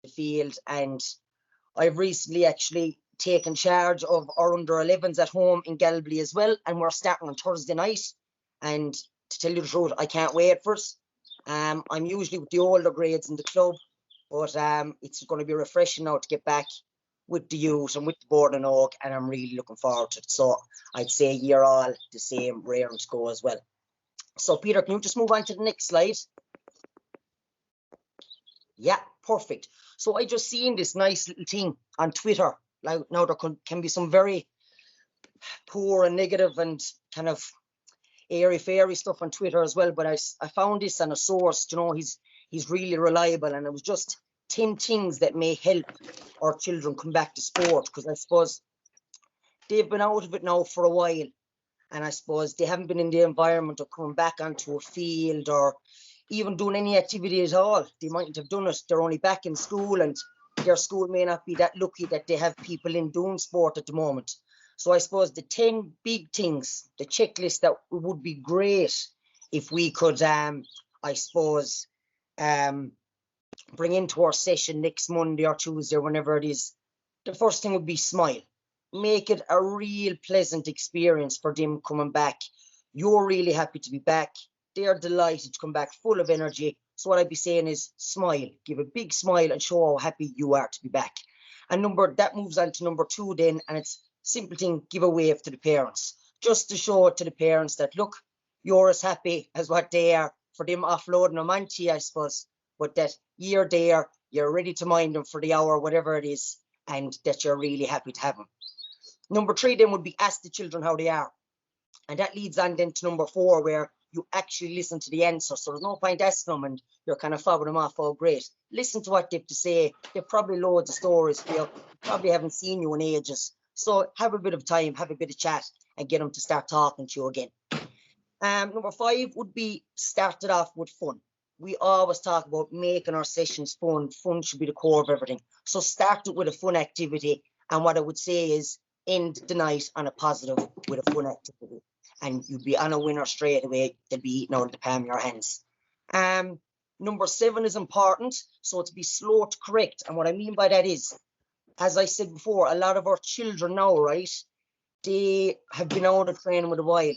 the field, and I've recently actually taken charge of our under-11s at home in Galway as well, and we're starting on Thursday night. And to tell you the truth, I can't wait for it. I'm usually with the older grades in the club, but it's going to be refreshing now to get back with the youth and with the Board and Oak, and I'm really looking forward to it. So I'd say you're all the same, raring to go as well. So Peter, can you just move on to the next slide? Yeah, perfect. So I just seen this nice little thing on Twitter. Like, now there can be some very poor and negative and kind of airy-fairy stuff on Twitter as well, but I found this on a source. You know, he's really reliable, and it was just 10 things that may help our children come back to sport, because I suppose they've been out of it now for a while, and I suppose they haven't been in the environment of coming back onto a field or even doing any activity at all. They mightn't have done it. They're only back in school, and their school may not be that lucky that they have people in doing sport at the moment. So I suppose the 10 big things, the checklist that would be great if we could, I suppose, bring into our session next Monday or Tuesday, whenever it is. The first thing would be smile. Make it a real pleasant experience for them coming back. You're really happy to be back. They're delighted to come back full of energy. So what I'd be saying is smile. Give a big smile and show how happy you are to be back. And that moves on to number 2 then, and it's simple thing, give a wave to the parents. Just to show it to the parents that, look, you're as happy as what they are, for them offloading them onto you, I suppose, but that you're there, you're ready to mind them for the hour, whatever it is, and that you're really happy to have them. Number 3 then would be ask the children how they are. And that leads on then to number 4, where you actually listen to the answer. So there's no point asking them and you're kind of fobbing them off, oh great. Listen to what they have to say. They've probably loads of stories for you. Probably haven't seen you in ages. So have a bit of time, have a bit of chat, and get them to start talking to you again. Number 5 would be start it off with fun. We always talk about making our sessions fun. Fun should be the core of everything. So start it with a fun activity. And what I would say is end the night on a positive with a fun activity. And you'll be on a winner straight away. They'll be eating out of the palm of your hands. Number 7 is important. So to be slow to correct. And what I mean by that is, as I said before, a lot of our children now, right, they have been out of training with a while.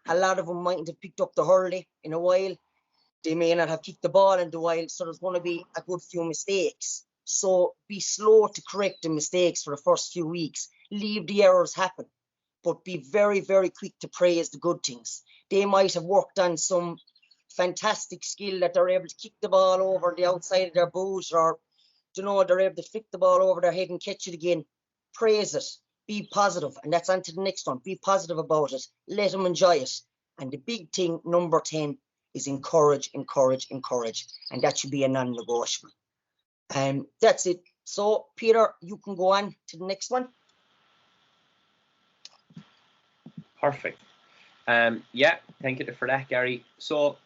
A lot of them mightn't have picked up the hurley in a while. They may not have kicked the ball in a while. So there's going to be a good few mistakes. So be slow to correct the mistakes for the first few weeks. Leave the errors happen. But be very, very quick to praise the good things. They might have worked on some fantastic skill that they're able to kick the ball over the outside of their boot, or, you know, they're able to flick the ball over their head and catch it again. Praise it. Be positive. And that's on to the next one. Be positive about it. Let them enjoy it. And the big thing, number 10, is encourage, encourage, encourage. And that should be a non-negotiable. And that's it. So, Peter, you can go on to the next one. Perfect. Yeah, thank you for that, Gary. So,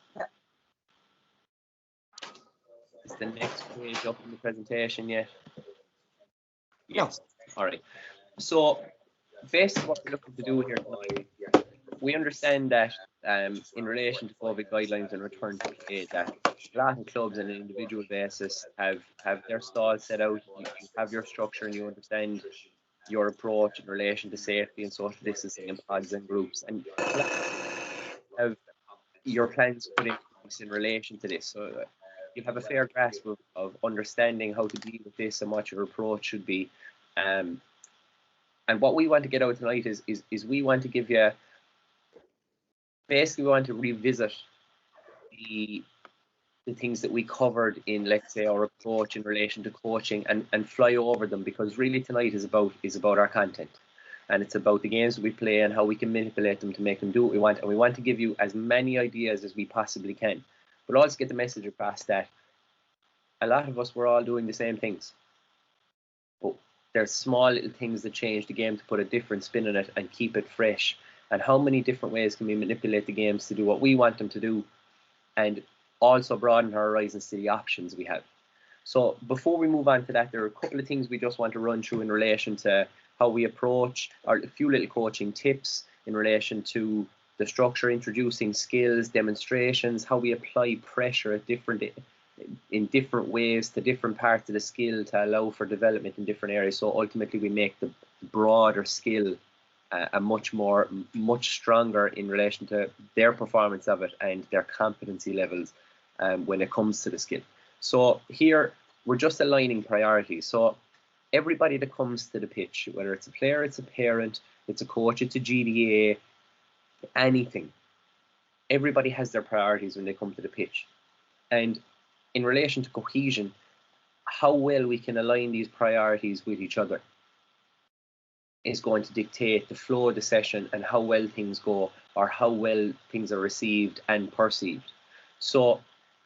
is the next page up in the presentation yet? Yes. All right. So, basically what we're looking to do here tonight, we understand that in relation to COVID guidelines and return to play, that a lot of clubs on an individual basis have their stalls set out. You have your structure and you understand your approach in relation to safety and social distancing in pods and groups, and have your plans put in place in relation to this. So you have a fair grasp of understanding how to deal with this and what your approach should be. And what we want to get out tonight is we want to give you, basically we want to revisit the things that we covered in, let's say, our approach in relation to coaching, and fly over them, because really tonight is about our content, and it's about the games that we play and how we can manipulate them to make them do what we want. And we want to give you as many ideas as we possibly can, but also get the message across that a lot of us, we're all doing the same things, but there's small little things that change the game to put a different spin on it and keep it fresh. And how many different ways can we manipulate the games to do what we want them to do, and also broaden our horizons to the options we have. So before we move on to that, there are a couple of things we just want to run through in relation to how we approach, or a few little coaching tips in relation to the structure, introducing skills, demonstrations, how we apply pressure at different in different ways to different parts of the skill to allow for development in different areas. So ultimately we make the broader skill much stronger in relation to their performance of it and their competency levels when it comes to the skill. So here we're just aligning priorities. So everybody that comes to the pitch, whether it's a player, it's a parent, it's a coach, it's a GDA, anything, everybody has their priorities when they come to the pitch. And in relation to cohesion, how well we can align these priorities with each other is going to dictate the flow of the session and how well things go, or how well things are received and perceived. So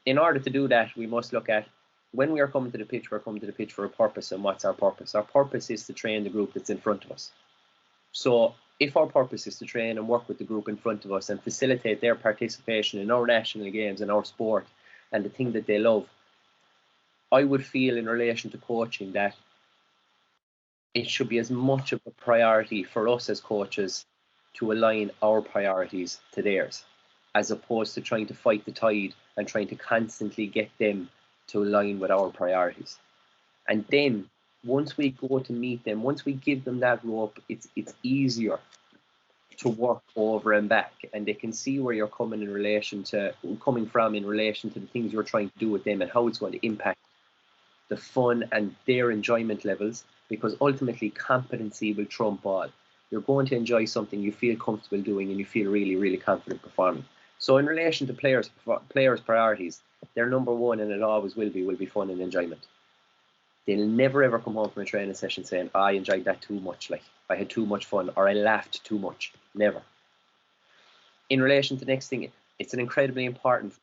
in order to do that, we must look at, when we are coming to the pitch, we're coming to the pitch for a purpose. And what's our purpose? Our purpose is to train the group that's in front of us. So if our purpose is to train and work with the group in front of us and facilitate their participation in our national games and our sport and the thing that they love, I would feel in relation to coaching that it should be as much of a priority for us as coaches to align our priorities to theirs, as opposed to trying to fight the tide and trying to constantly get them to align with our priorities. And then once we go to meet them, once we give them that rope, it's easier to work over and back, and they can see where you're coming from in relation to the things you're trying to do with them and how it's going to impact the fun and their enjoyment levels, because ultimately competency will trump all. You're going to enjoy something you feel comfortable doing and you feel really, really confident performing. So in relation to players' priorities, their number one, and it always will be fun and enjoyment. They'll never ever come home from a training session saying, I enjoyed that too much, like I had too much fun, or I laughed too much. Never. In relation to the next thing, it's an incredibly important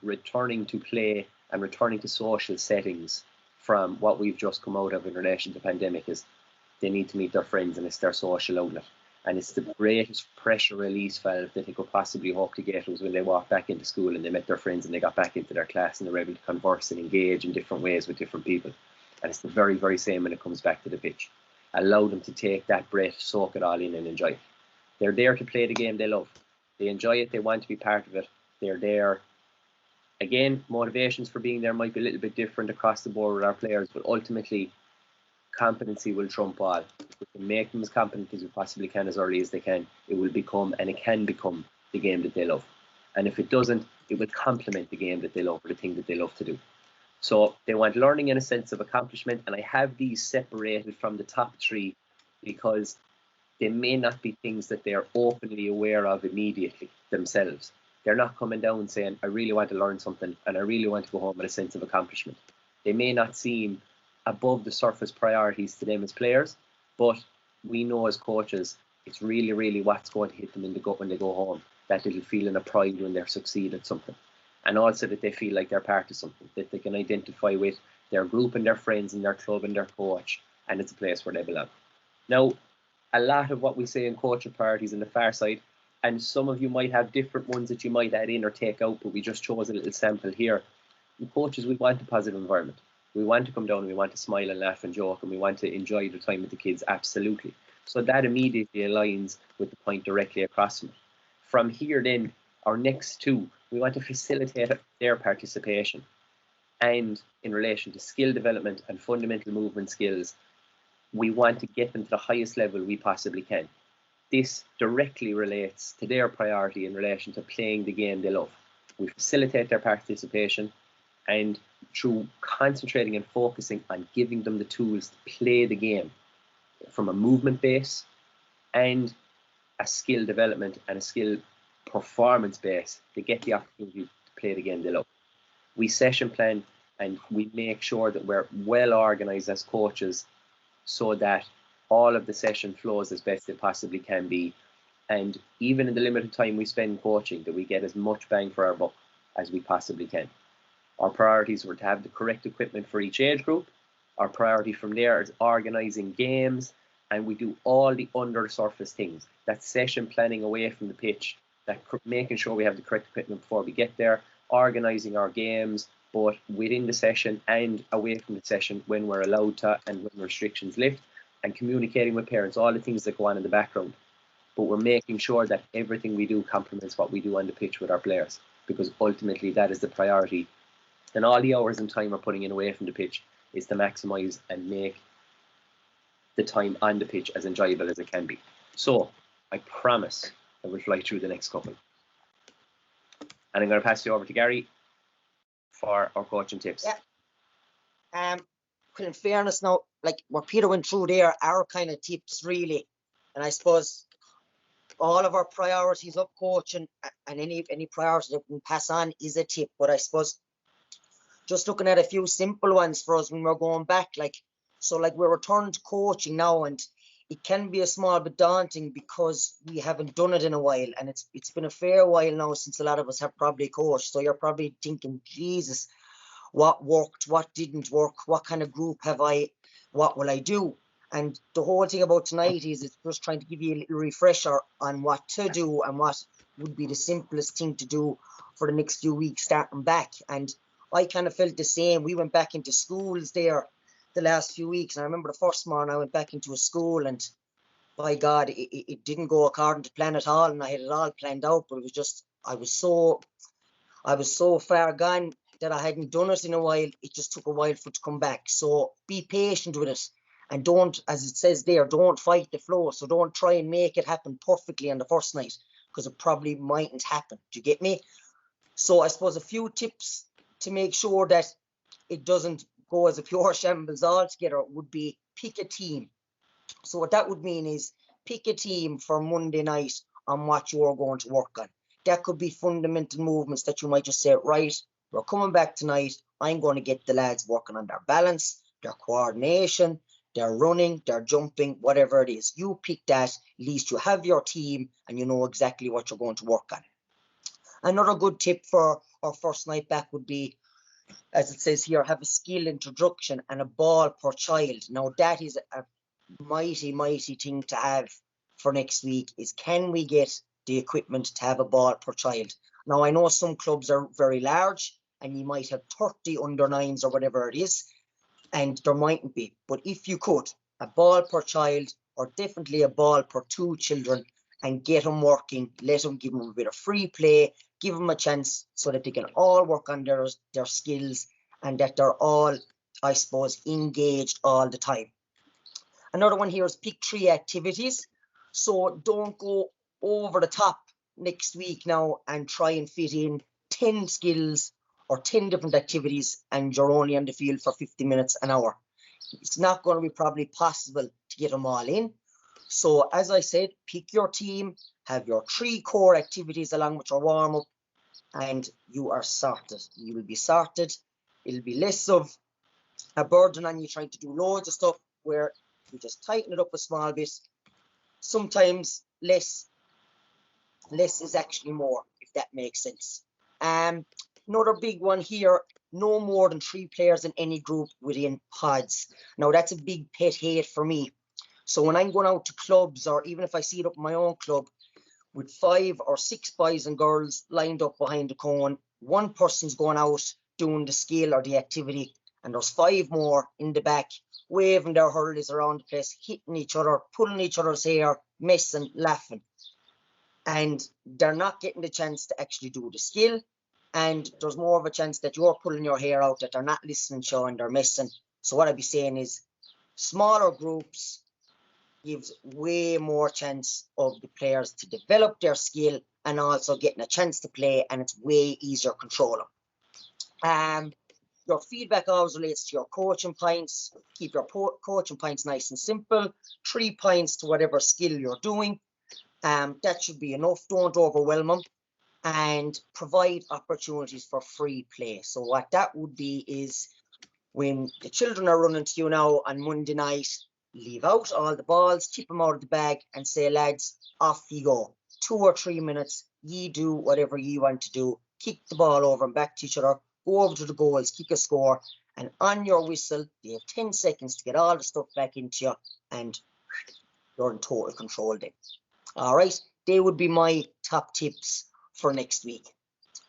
returning to play and returning to social settings from what we've just come out of in relation to pandemic. Is they need to meet their friends, and it's their social outlet. And it's the greatest pressure release valve that they could possibly hope to get, was when they walked back into school and they met their friends and they got back into their class and they were able to converse and engage in different ways with different people. And it's the very, very same when it comes back to the pitch. Allow them to take that breath, soak it all in and enjoy it. They're there to play the game they love. They enjoy it, they want to be part of it. They're there. Again, motivations for being there might be a little bit different across the board with our players, but ultimately competency will trump all. If we can make them as competent as we possibly can as early as they can, it will become, and it can become, the game that they love. And if it doesn't, it will complement the game that they love, or the thing that they love to do. So they want learning and a sense of accomplishment, and I have these separated from the top three because they may not be things that they're openly aware of immediately themselves. They're not coming down saying, I really want to learn something and I really want to go home with a sense of accomplishment. They may not seem above the surface priorities to them as players, but we know as coaches, it's really, really what's going to hit them in the gut when they go home. That little feeling of pride when they're succeeding at something. And also that they feel like they're part of something, that they can identify with their group and their friends and their club and their coach, and it's a place where they belong. Now, a lot of what we say in coaching priorities in the far side, and some of you might have different ones that you might add in or take out, but we just chose a little sample here. In coaches, we want a positive environment. We want to come down and we want to smile and laugh and joke, and we want to enjoy the time with the kids, absolutely. So that immediately aligns with the point directly across from it. From here then, our next two, we want to facilitate their participation. And in relation to skill development and fundamental movement skills, we want to get them to the highest level we possibly can. This directly relates to their priority in relation to playing the game they love. We facilitate their participation, and through concentrating and focusing on giving them the tools to play the game from a movement base and a skill development and a skill performance base, they get the opportunity to play the game they love. We session plan and we make sure that we're well organized as coaches so that all of the session flows as best they possibly can be, and even in the limited time we spend coaching, that we get as much bang for our buck as we possibly can. Our priorities were to have the correct equipment for each age group. Our priority from there is organizing games, and we do all the under surface things. That's session planning away from the pitch, that making sure we have the correct equipment before we get there, organizing our games both within the session and away from the session when we're allowed to and when restrictions lift, and communicating with parents, all the things that go on in the background. But we're making sure that everything we do complements what we do on the pitch with our players, because ultimately that is the priority then all the hours and time we're putting in away from the pitch is to maximise and make the time on the pitch as enjoyable as it can be. So I promise that we'll fly through the next couple. And I'm going to pass you over to Gary for our coaching tips. Yeah. In fairness now, like what Peter went through there, our kind of tips really, and I suppose all of our priorities of coaching and any priority that we can pass on is a tip. But I suppose just looking at a few simple ones for us when we're going back, like we're returned to coaching now, and it can be a small bit daunting because we haven't done it in a while, and it's been a fair while now since a lot of us have probably coached. So you're probably thinking, Jesus, what worked, what didn't work, what kind of group have I, what will I do? And the whole thing about tonight is it's just trying to give you a little refresher on what to do and what would be the simplest thing to do for the next few weeks starting back. And I kind of felt the same. We went back into schools there the last few weeks, and I remember the first morning I went back into a school, and by God, it didn't go according to plan at all, and I had it all planned out, but it was just I was so far gone that I hadn't done it in a while. It just took a while for it to come back. So be patient with it, and don't, as it says there, don't fight the flow. So don't try and make it happen perfectly on the first night, because it probably mightn't happen. Do you get me? So I suppose a few tips to make sure that it doesn't go as a pure shambles altogether would be pick a team. So what that would mean is pick a team for Monday night on what you're going to work on. That could be fundamental movements that you might just say, right, we're coming back tonight. I'm going to get the lads working on their balance, their coordination, their running, their jumping, whatever it is. You pick that. At least you have your team and you know exactly what you're going to work on. Another good tip for our first night back would be, as it says here, have a skill introduction and a ball per child. Now that is a mighty thing to have for next week, is can we get the equipment to have a ball per child? Now I know some clubs are very large and you might have 30 under nines or whatever it is, and there mightn't be, but if you could, a ball per child, or definitely a ball per 2 children, and get them working, let them, give them a bit of free play, give them a chance so that they can all work on their skills and that they're all, I suppose, engaged all the time. Another one here is pick 3 activities. So don't go over the top next week now and try and fit in 10 skills or 10 different activities and you're only on the field for 50 minutes, an hour. It's not going to be probably possible to get them all in. So as I said, pick your team, have your 3 core activities along with your warm-up, and you are sorted. You will be sorted. It'll be less of a burden on you trying to do loads of stuff, where you just tighten it up a small bit. Sometimes less is actually more, if that makes sense. Another big one here, no more than 3 players in any group within pods. Now that's a big pet hate for me. So when I'm going out to clubs, or even if I see it up in my own club, with 5 or 6 boys and girls lined up behind the cone, one person's going out doing the skill or the activity, and there's 5 more in the back waving their hurleys around the place, hitting each other, pulling each other's hair, messing, laughing. And they're not getting the chance to actually do the skill, and there's more of a chance that you're pulling your hair out, that they're not listening to you and they're messing. So what I'd be saying is smaller groups gives way more chance of the players to develop their skill and also getting a chance to play, and it's way easier to control them. Your feedback always relates to your coaching points. Keep your coaching points nice and simple. 3 points to whatever skill you're doing. That should be enough. Don't overwhelm them, and provide opportunities for free play. So what that would be is, when the children are running to you now on Monday night, leave out all the balls, tip them out of the bag and say, lads, off you go. 2 or 3 minutes, ye do whatever ye want to do. Kick the ball over and back to each other, go over to the goals, kick a score, and on your whistle, you have 10 seconds to get all the stuff back into you, and you're in total control then. All right, they would be my top tips for next week.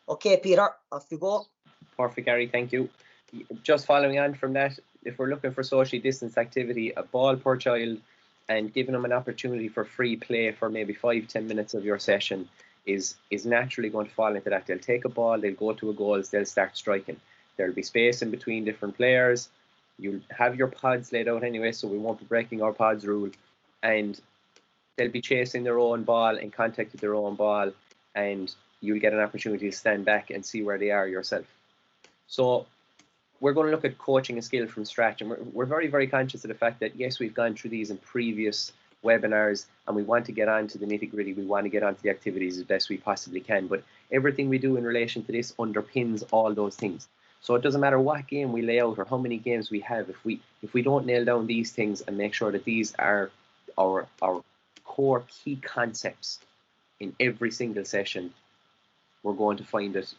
Okay, Peter, off you go. Perfect, Gary, thank you. Just following on from that, if we're looking for socially distanced activity, a ball per child and giving them an opportunity for free play for maybe 5-10 minutes of your session is naturally going to fall into that. They'll take a ball, they'll go to a goal, they'll start striking. There'll be space in between different players. You'll have your pods laid out anyway, so we won't be breaking our pods rule. And they'll be chasing their own ball in contact with their own ball, and you'll get an opportunity to stand back and see where they are yourself. So we're going to look at coaching a skill from scratch, and we're very, very conscious of the fact that, yes, we've gone through these in previous webinars, and we want to get on to the nitty-gritty. We want to get onto the activities as best we possibly can, but everything we do in relation to this underpins all those things. So it doesn't matter what game we lay out or how many games we have, if we don't nail down these things and make sure that these are our core key concepts in every single session, we're going to find that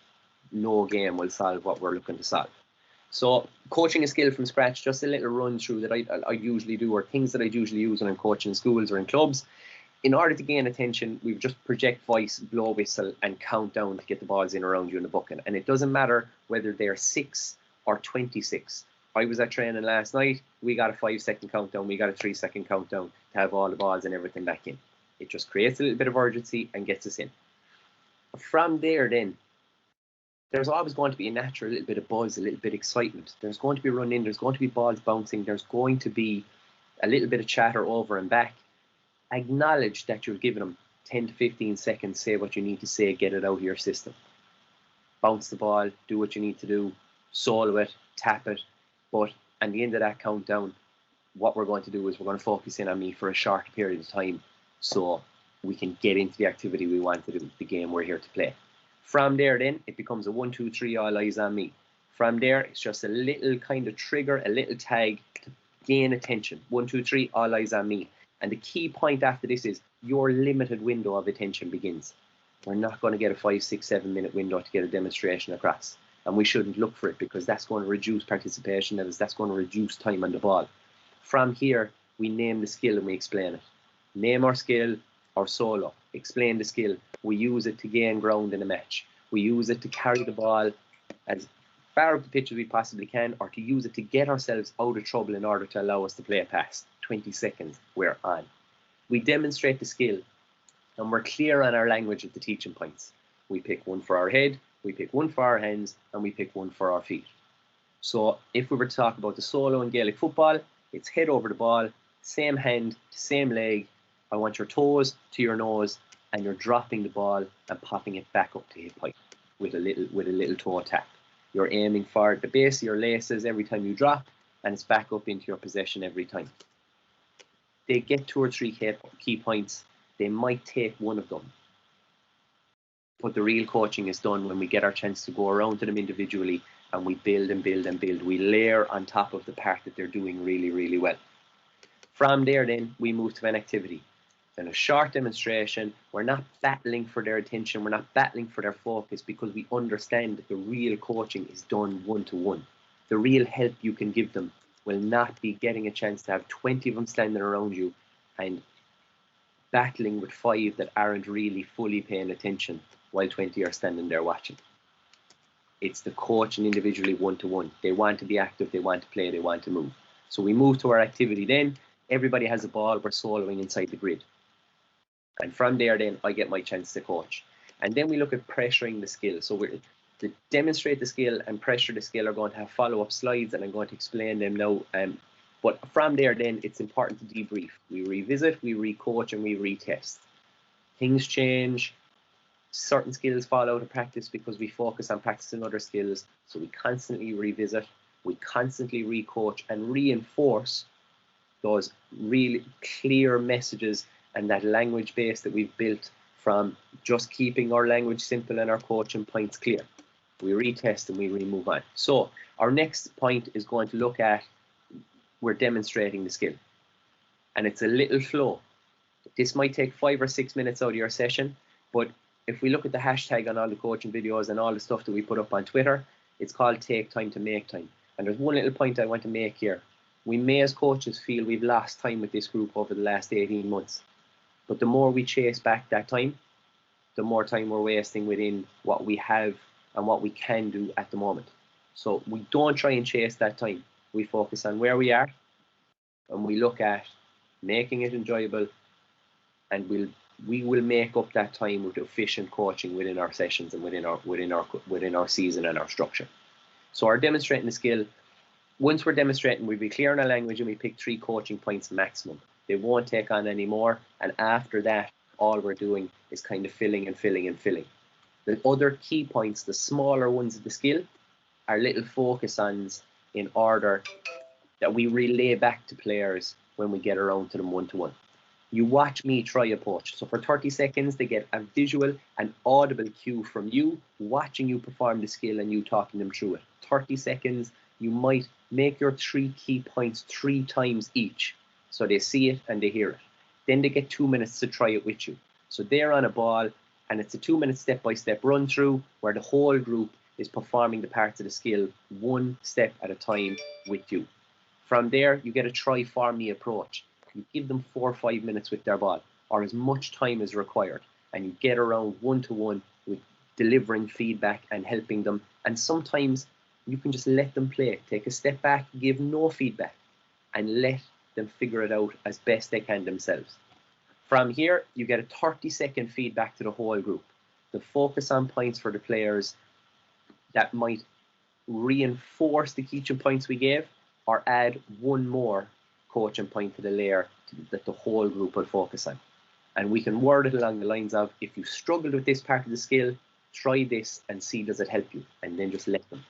no game will solve what we're looking to solve. So coaching a skill from scratch, just a little run through that I usually do, or things that I usually use when I'm coaching in schools or in clubs. In order to gain attention, we just project voice, blow whistle, and count down to get the balls in around you in the bucket. And it doesn't matter whether they're 6 or 26. I was at training last night. We got a 5-second countdown. We got a 3-second countdown to have all the balls and everything back in. It just creates a little bit of urgency and gets us in. From there, then, there's always going to be a natural little bit of buzz, a little bit of excitement. There's going to be running. There's going to be balls bouncing. There's going to be a little bit of chatter over and back. Acknowledge that you're giving them 10 to 15 seconds, say what you need to say, get it out of your system. Bounce the ball, do what you need to do, solo it, tap it. But at the end of that countdown, what we're going to do is we're going to focus in on me for a short period of time so we can get into the activity we want to do, the game we're here to play. From there, then, it becomes a 1, 2, 3, all eyes on me. From there, it's just a little kind of trigger, a little tag to gain attention. 1, 2, 3, all eyes on me. And the key point after this is your limited window of attention begins. We're not going to get a 5, 6, 7 minute window to get a demonstration across. And we shouldn't look for it because that's going to reduce participation levels. That's going to reduce time on the ball. From here, we name the skill and we explain it. Name our skill, our solo. Explain the skill. We use it to gain ground in a match. We use it to carry the ball as far up the pitch as we possibly can, or to use it to get ourselves out of trouble in order to allow us to play a pass. 20 seconds, we're on. We demonstrate the skill, and we're clear on our language at the teaching points. We pick one for our head, we pick one for our hands, and we pick one for our feet. So if we were to talk about the solo in Gaelic football, it's head over the ball, same hand to same leg. I want your toes to your nose, and you're dropping the ball and popping it back up to hip height with a little toe tap. You're aiming for the base of your laces every time you drop, and it's back up into your possession every time. They get 2 or 3 key points. They might take one of them. But the real coaching is done when we get our chance to go around to them individually and we build and build and build. We layer on top of the part that they're doing really, really well. From there, then, we move to an activity. Then a short demonstration. We're not battling for their attention. We're not battling for their focus because we understand that the real coaching is done one-to-one. The real help you can give them will not be getting a chance to have 20 of them standing around you and battling with 5 that aren't really fully paying attention while 20 are standing there watching. It's the coaching individually one-to-one. They want to be active, they want to play, they want to move. So we move to our activity then. Everybody has a ball, we're soloing inside the grid. And from there then, I get my chance to coach. And then we look at pressuring the skill. So we're to demonstrate the skill and pressure the skill are going to have follow-up slides, and I'm going to explain them now. But from there then, it's important to debrief. We revisit, we re-coach, and we retest. Things change. Certain skills fall out of practice because we focus on practicing other skills. So we constantly revisit, we constantly re-coach and reinforce those really clear messages and that language base that we've built from just keeping our language simple and our coaching points clear. We retest and we move on. So our next point is going to look at, we're demonstrating the skill. And it's a little flow. This might take 5 or 6 minutes out of your session, but if we look at the hashtag on all the coaching videos and all the stuff that we put up on Twitter, it's called Take Time to Make Time. And there's one little point I want to make here. We may as coaches feel we've lost time with this group over the last 18 months. But the more we chase back that time, the more time we're wasting within what we have and what we can do at the moment. So we don't try and chase that time. We focus on where we are and we look at making it enjoyable, and we will make up that time with efficient coaching within our sessions and within our season and our structure. So our demonstrating the skill, once we're demonstrating, we'll be clear in our language and we pick 3 coaching points maximum. They won't take on any more. And after that, all we're doing is kind of filling and filling and filling. The other key points, the smaller ones of the skill, are little focus-ons in order that we relay back to players when we get around to them one-to-one. You watch me try a poach. So for 30 seconds, they get a visual and audible cue from you, watching you perform the skill and you talking them through it. 30 seconds, you might make your 3 key points 3 times each. So they see it and they hear it. Then they get 2 minutes to try it with you. So they're on a ball and it's a 2-minute step-by-step run through where the whole group is performing the parts of the skill 1 step at a time with you. From there, you get a try for me approach. You give them 4 or 5 minutes with their ball, or as much time as required, and you get around one-to-one with delivering feedback and helping them. And sometimes you can just let them play, take a step back, give no feedback, and let them figure it out as best they can themselves. From here, you get a 30-second feedback to the whole group. The focus on points for the players that might reinforce the coaching points we gave, or add 1 more coaching point to the layer that the whole group will focus on. And we can word it along the lines of, if you struggled with this part of the skill, try this and see does it help you, and then just let them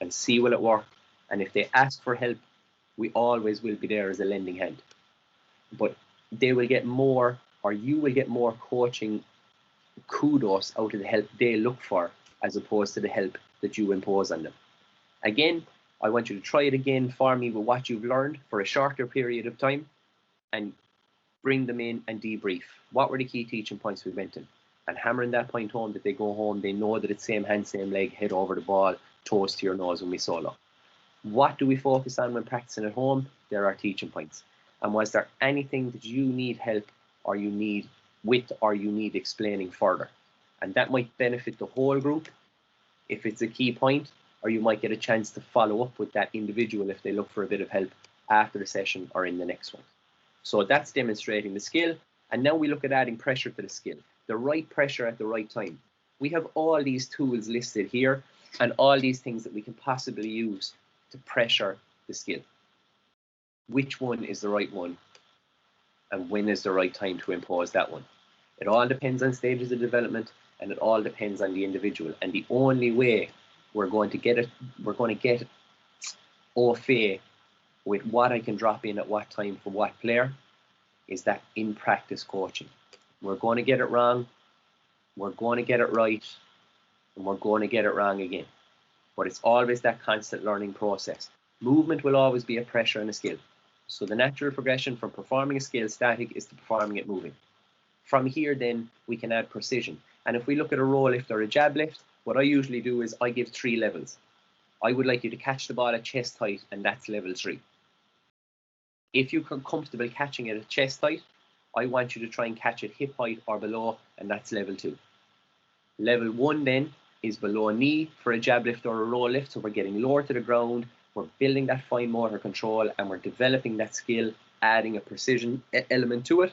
and see will it work. And if they ask for help, we always will be there as a lending hand. But they will get more, or you will get more coaching kudos out of the help they look for, as opposed to the help that you impose on them. Again, I want you to try it again for me with what you've learned for a shorter period of time, and bring them in and debrief. What were the key teaching points we went in? And hammering that point home, that they go home, they know that it's same hand, same leg, head over the ball, toes to your nose when we solo. What do we focus on when practicing at home? There are teaching points. And was there anything that you need help, or you need with, or you need explaining further? And that might benefit the whole group if it's a key point, or you might get a chance to follow up with that individual if they look for a bit of help after the session or in the next one. So that's demonstrating the skill. And now we look at adding pressure to the skill, the right pressure at the right time. We have all these tools listed here and all these things that we can possibly use to pressure the skill. Which one is the right one, and when is the right time to impose that one? It all depends on stages of development, and it all depends on the individual. And the only way we're going to get au fait with what I can drop in at what time for what player is that in practice coaching. We're going to get it wrong, we're going to get it right, and we're going to get it wrong again. But it's always that constant learning process. Movement will always be a pressure and a skill. So the natural progression from performing a skill static is to performing it moving. From here then we can add precision. And if we look at a row lift or a jab lift, what I usually do is I give 3 levels. I would like you to catch the ball at chest height, and that's level 3. If you're comfortable catching it at chest height, I want you to try and catch it hip height or below, and that's level 2. Level 1 then is below knee for a jab lift or a row lift, so we're getting lower to the ground, we're building that fine motor control, and we're developing that skill, adding a precision element to it.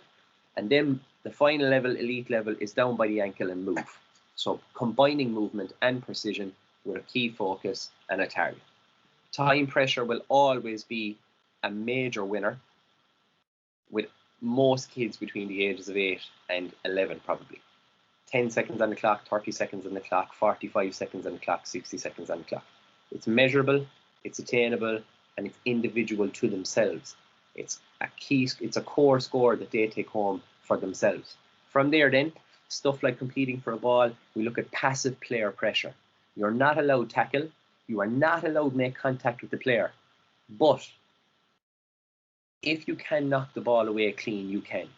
And then the final level, elite level, is down by the ankle and move. So combining movement and precision with a key focus and a target. Time pressure will always be a major winner, with most kids between the ages of 8 and 11 probably. 10 seconds on the clock, 30 seconds on the clock, 45 seconds on the clock, 60 seconds on the clock. It's measurable, it's attainable, and it's individual to themselves. It's a core score that they take home for themselves. From there then, stuff like competing for a ball, we look at passive player pressure. You're not allowed tackle, you are not allowed make contact with the player, but if you can knock the ball away clean, you can.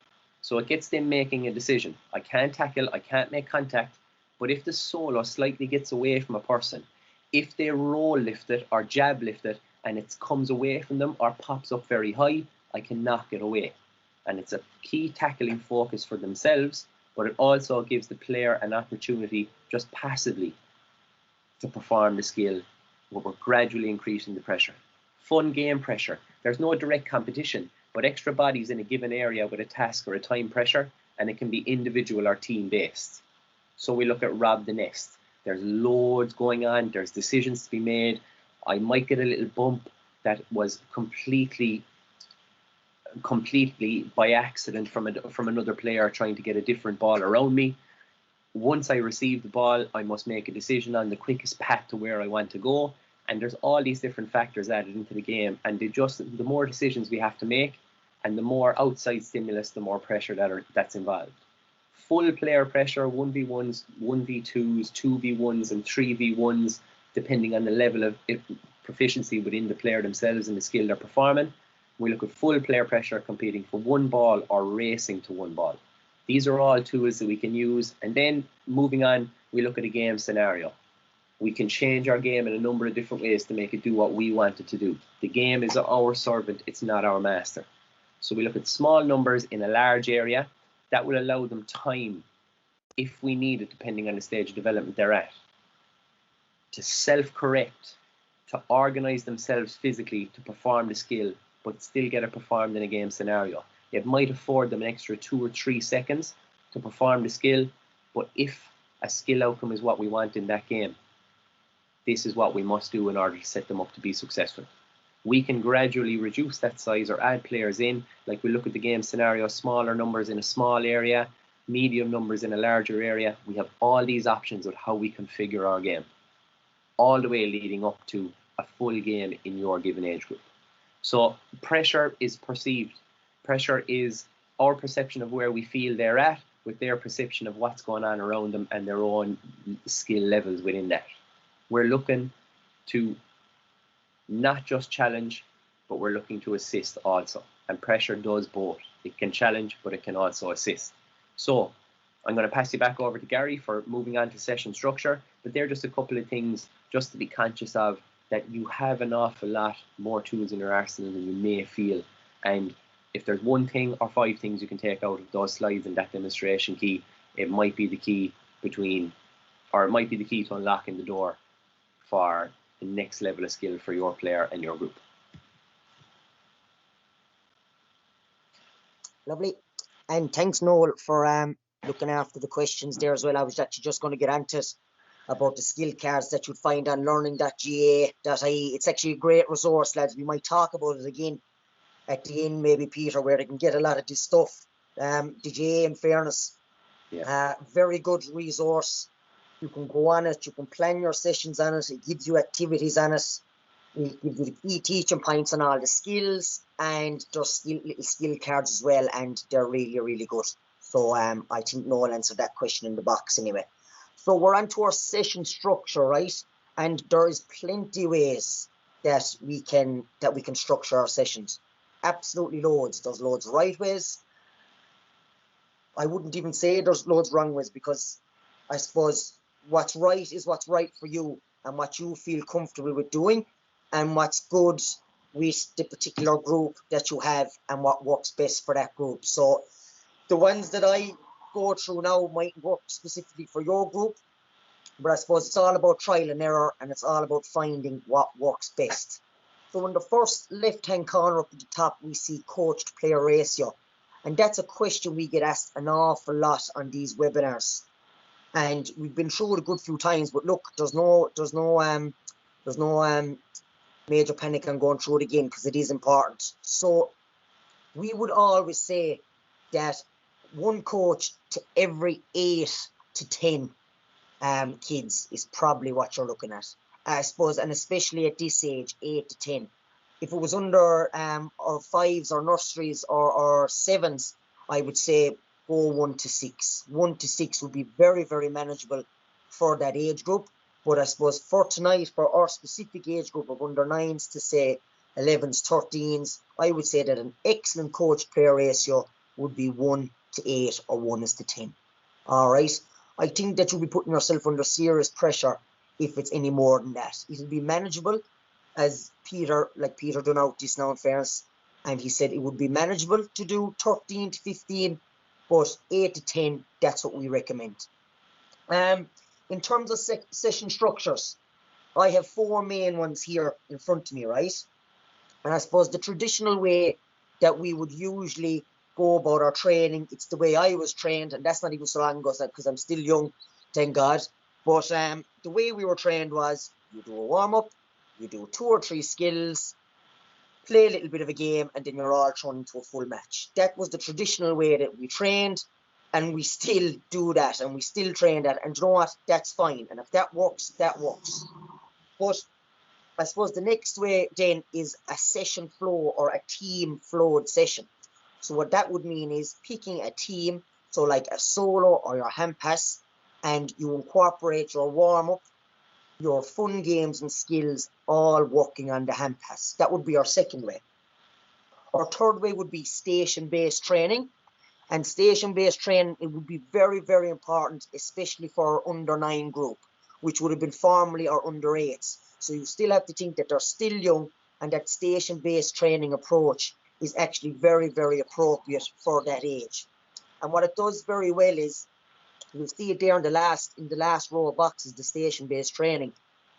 So it gets them making a decision. I can't tackle, I can't make contact, but if the solo slightly gets away from a person, if they roll lift it or jab lift it and it comes away from them or pops up very high, I can knock it away. And it's a key tackling focus for themselves, but it also gives the player an opportunity just passively to perform the skill, where we're gradually increasing the pressure. Fun game pressure. There's no direct competition, but extra bodies in a given area with a task or a time pressure, and it can be individual or team based. So we look at rob the nest. There's loads going on, there's decisions to be made. I might get a little bump that was completely by accident from another player trying to get a different ball around me. Once I receive the ball, I must make a decision on the quickest path to where I want to go. And there's all these different factors added into the game. And the more decisions we have to make, and the more outside stimulus, the more pressure that's involved. Full player pressure, 1v1s, 1v2s, 2v1s, and 3v1s, depending on the level of proficiency within the player themselves and the skill they're performing. We look at full player pressure competing for one ball or racing to one ball. These are all tools that we can use. And then moving on, we look at a game scenario. We can change our game in a number of different ways to make it do what we want it to do. The game is our servant, it's not our master. So we look at small numbers in a large area. That will allow them time, if we need it, depending on the stage of development they're at, to self-correct, to organise themselves physically to perform the skill, but still get it performed in a game scenario. It might afford them an extra 2 or 3 seconds to perform the skill, but if a skill outcome is what we want in that game, this is what we must do in order to set them up to be successful. We can gradually reduce that size or add players in, like we look at the game scenario, smaller numbers in a small area, medium numbers in a larger area. We have all these options of how we configure our game, all the way leading up to a full game in your given age group. So pressure is perceived. Pressure is our perception of where we feel they're at with their perception of what's going on around them and their own skill levels within that. We're looking to not just challenge, but we're looking to assist also. And pressure does both. It can challenge, but it can also assist. So I'm going to pass you back over to Gary for moving on to session structure. But they're just a couple of things just to be conscious of, that you have an awful lot more tools in your arsenal than you may feel. And if there's one thing or 5 things you can take out of those slides and that demonstration key, it might be the key to unlocking the door for the next level of skill for your player and your group. Lovely. And thanks, Noel, for looking after the questions there as well. I was actually just going to get onto it about the skill cards that you'd find on learning.ga.ie. It's actually a great resource, lads. We might talk about it again at the end, maybe, Peter, where they can get a lot of this stuff. The GA, in fairness, very good resource. You can go on it, you can plan your sessions on it, it gives you activities on it, it gives you the key teaching points on all the skills, and there's little skill cards as well, and they're really, really good. So I think Noel answered that question in the box anyway. So we're on to our session structure, right? And there is plenty of ways that we can structure our sessions. Absolutely loads. There's loads of right ways. I wouldn't even say there's loads of wrong ways, because I suppose what's right is what's right for you and what you feel comfortable with doing, and what's good with the particular group that you have and what works best for that group. So the ones that I go through now might work specifically for your group, but I suppose it's all about trial and error, and it's all about finding what works best. So in the first left-hand corner up at the top, we see coach to player ratio. And that's a question we get asked an awful lot on these webinars. And we've been through it a good few times, but look, there's no major panic on going through it again, because it is important. So we would always say that 1 coach to every 8 to 10 kids is probably what you're looking at, I suppose, and especially at this age, 8 to 10. If it was under or 5s or nurseries or 7s, I would say go 1 to 6. 1 to 6 would be very, very manageable for that age group. But I suppose for tonight, for our specific age group of under 9s to say 11s, 13s, I would say that an excellent coach-player ratio would be 1 to 8 or 1 is to 10. All right. I think that you'll be putting yourself under serious pressure if it's any more than that. It'll be manageable, as Peter done out this now in fairness, and he said it would be manageable to do 13 to 15, but 8 to 10, that's what we recommend. In terms of session structures, I have 4 main ones here in front of me, right? And I suppose the traditional way that we would usually go about our training, it's the way I was trained, and that's not even so long ago, because I'm still young, thank God. But the way we were trained was, you do a warm-up, you do 2 or 3 skills, play a little bit of a game, and then you're all thrown into a full match. That was the traditional way that we trained, and we still do that, and we still train that. And you know what? That's fine. And if that works, that works. But I suppose the next way then is a session flow or a team flowed session. So what that would mean is picking a team, so like a solo or your hand pass, and you incorporate your warm up, your fun games and skills all working on the hand pass. That would be our second way. Our third way would be station-based training. And station-based training, it would be very, very important, especially for our under-9 group, which would have been formerly our under-8s. So you still have to think that they're still young, and that station-based training approach is actually very, very appropriate for that age. And what it does very well is, you'll see it there in the last row of boxes, the station-based training.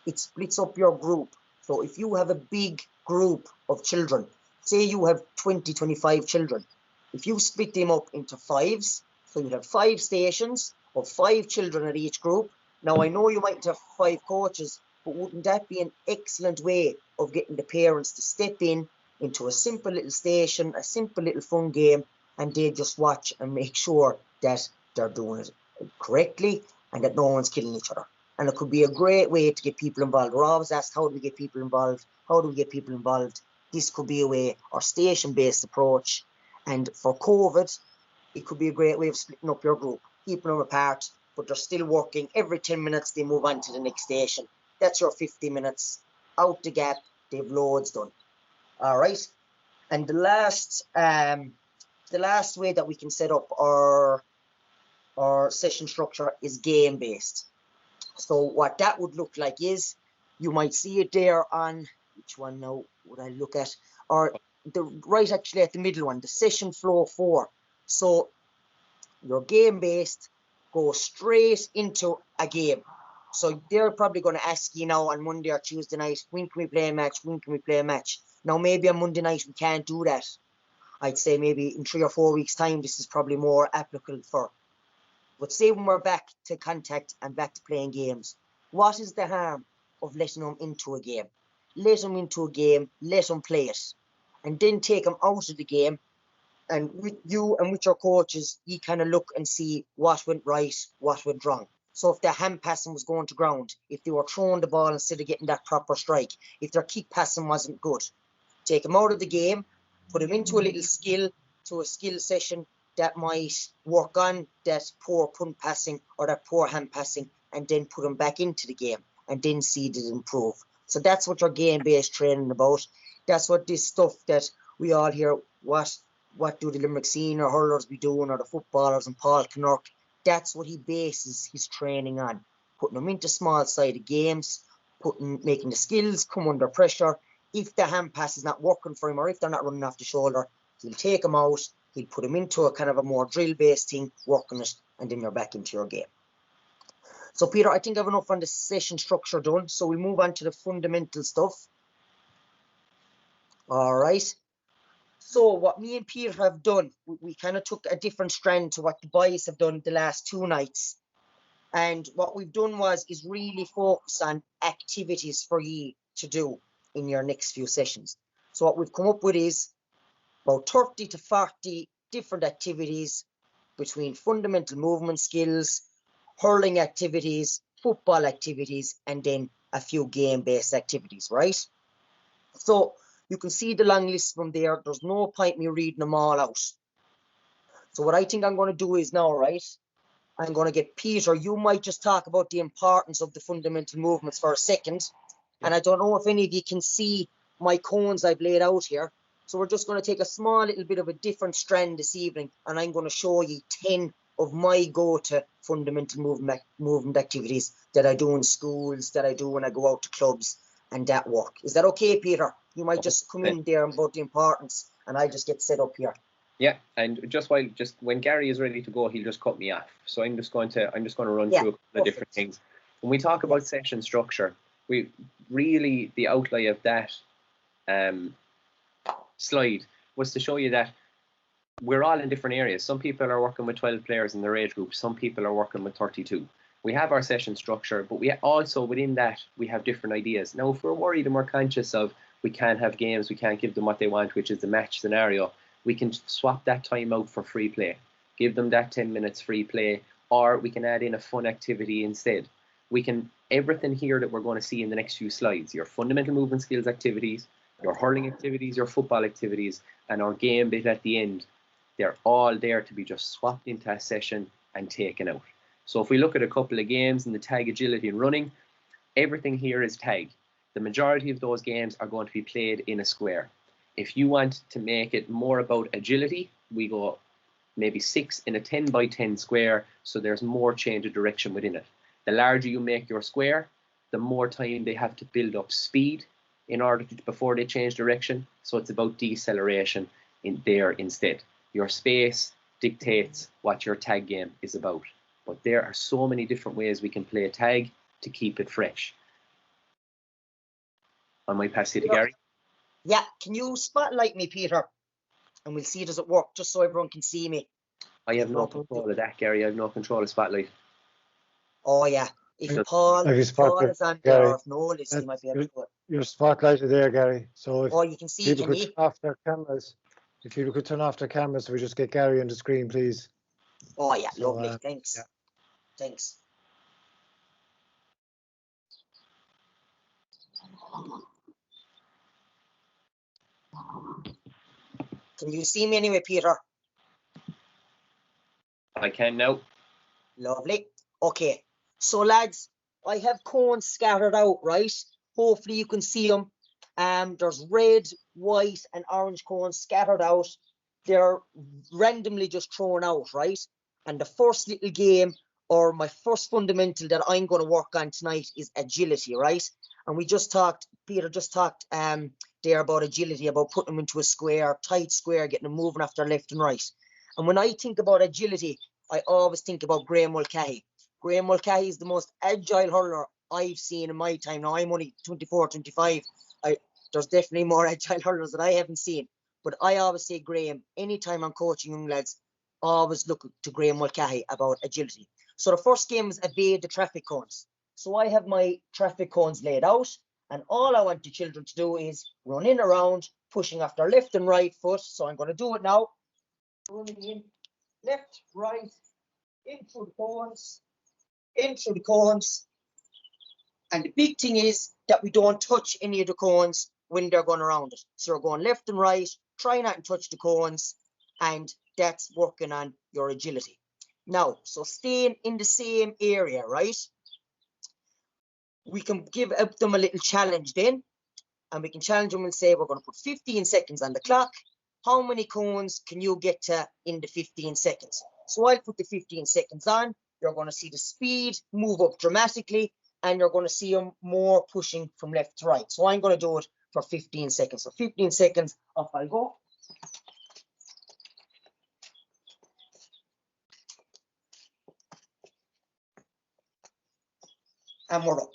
It splits up your group. So if you have a big group of children, say you have 20, 25 children, if you split them up into 5s, so you'd have 5 stations of 5 children at each group. Now, I know you might have 5 coaches, but wouldn't that be an excellent way of getting the parents to step in into a simple little station, a simple little fun game, and they just watch and make sure that they're doing it correctly and that no one's killing each other. And it could be a great way to get people involved. We're always asked, how do we get people involved? How do we get people involved? This could be a way, or station-based approach. And for COVID, it could be a great way of splitting up your group, keeping them apart, but they're still working. Every 10 minutes, they move on to the next station. That's your 50 minutes. Out the gap, they've loads done. All right. And the last way that we can set up our session structure is game-based. So what that would look like is, you might see it there on, which one now would I look at? Or right actually at the middle one, the session flow 4. So your game-based goes straight into a game. So they're probably going to ask you now on Monday or Tuesday night, when can we play a match? When can we play a match? Now, maybe on Monday night we can't do that. I'd say maybe in 3 or 4 weeks' time, this is probably more applicable for. But say when we're back to contact and back to playing games, what is the harm of letting them into a game? Let them into a game, let them play it, and then take them out of the game. And with you and with your coaches, you kind of look and see what went right, what went wrong. So if their hand passing was going to ground, if they were throwing the ball instead of getting that proper strike, if their kick passing wasn't good, take them out of the game, put them into a little skill, to a skill session that might work on that poor punt passing or that poor hand passing, and then put them back into the game and then see it improve. So that's what your game-based training about. That's what this stuff that we all hear, what do the Limerick senior hurlers be doing, or the footballers, and Paul Kinnock, that's what he bases his training on. Putting them into small-sided games, making the skills come under pressure. If the hand pass is not working for him, or if they're not running off the shoulder, he'll take them out, he'll put them into a kind of a more drill-based thing, working it, and then you're back into your game. So, Peter, I think I have enough on the session structure done, so we'll move on to the fundamental stuff. All right. So what me and Peter have done, we kind of took a different strand to what the boys have done the last 2 nights. And what we've done is really focus on activities for you to do in your next few sessions. So what we've come up with is about 30 to 40 different activities between fundamental movement skills, hurling activities, football activities, and then a few game-based activities, right? So you can see the long list from there. There's no point me reading them all out. So what I think I'm going to do is now, right, I'm going to get Peter. You might just talk about the importance of the fundamental movements for a second. And I don't know if any of you can see my cones I've laid out here. So we're just going to take a small little bit of a different strand this evening, and I'm going to show you 10 of my go-to fundamental movement activities that I do in schools, that I do when I go out to clubs, and that work. Is that okay, Peter? You might just come in there about the importance, and I just get set up here. Yeah, and just when Gary is ready to go, he'll just cut me off. So I'm just going to run through a couple of different things. When we talk about session structure, we really, the outline of that slide was to show you that we're all in different areas. Some people are working with 12 players in their age group. Some people are working with 32. We have our session structure, but we also, within that, we have different ideas. Now, if we're worried and we're conscious of we can't have games, we can't give them what they want, which is the match scenario, we can swap that time out for free play. Give them that 10 minutes free play, or we can add in a fun activity instead. We can, everything here that we're going to see in the next few slides, your fundamental movement skills activities, your hurling activities, your football activities, and our game bit at the end, they're all there to be just swapped into a session and taken out. So if we look at a couple of games in the tag, agility and running, everything here is tag. The majority of those games are going to be played in a square. If you want to make it more about agility, we go maybe 6 in a 10 by 10 square, so there's more change of direction within it. The larger you make your square, the more time they have to build up speed in order to, before they change direction. So it's about deceleration in there instead. Your space dictates what your tag game is about. But there are so many different ways we can play a tag to keep it fresh. I might pass it to Gary. Yeah, can you spotlight me, Peter? And we'll see, does it work, just so everyone can see me. I have no control of that, Gary. I have no control of Spotlight. Oh, yeah. If Paul is on there, or if Noel is, he might be able to do it. You're spotlighted there, Gary. So if you can see, people could turn off their cameras, if people could turn off their cameras, so we just get Gary on the screen, please. Oh, yeah, So, lovely. Thanks. yeah. Thanks. Can you see me anyway, Peter? I can now. Lovely. Okay. So, lads, I have cones scattered out, right? Hopefully you can see them. There's red, white, and orange cones scattered out. They're randomly just thrown out, right? And the first little game, or my first fundamental that I'm going to work on tonight, is agility, right? And we just talked, Peter just talked there about agility, about putting them into a square, tight square, getting them moving after left and right. And when I think about agility, I always think about Graham Mulcahy. Graham Mulcahy is the most agile hurler I've seen in my time. Now, I'm only 24, 25. There's definitely more agile hurlers that I haven't seen. But I always say Graham, anytime I'm coaching young lads, always look to Graham Mulcahy about agility. So the first game is evade the traffic cones. So I have my traffic cones laid out, and all I want the children to do is run in around, pushing off their left and right foot. So I'm going to do it now. Running in, left, right, in through the cones, in through the cones. And the big thing is that we don't touch any of the cones when they're going around it. So we're going left and right, try not to touch the cones, and that's working on your agility. Now, so staying in the same area, right? We can give them a little challenge then, and we can challenge them and say, we're going to put 15 seconds on the clock. How many cones can you get to in the 15 seconds? So I'll put the 15 seconds on. You're going to see the speed move up dramatically, and you're going to see them more pushing from left to right. So I'm going to do it for 15 seconds. So 15 seconds, off I go. And we're up.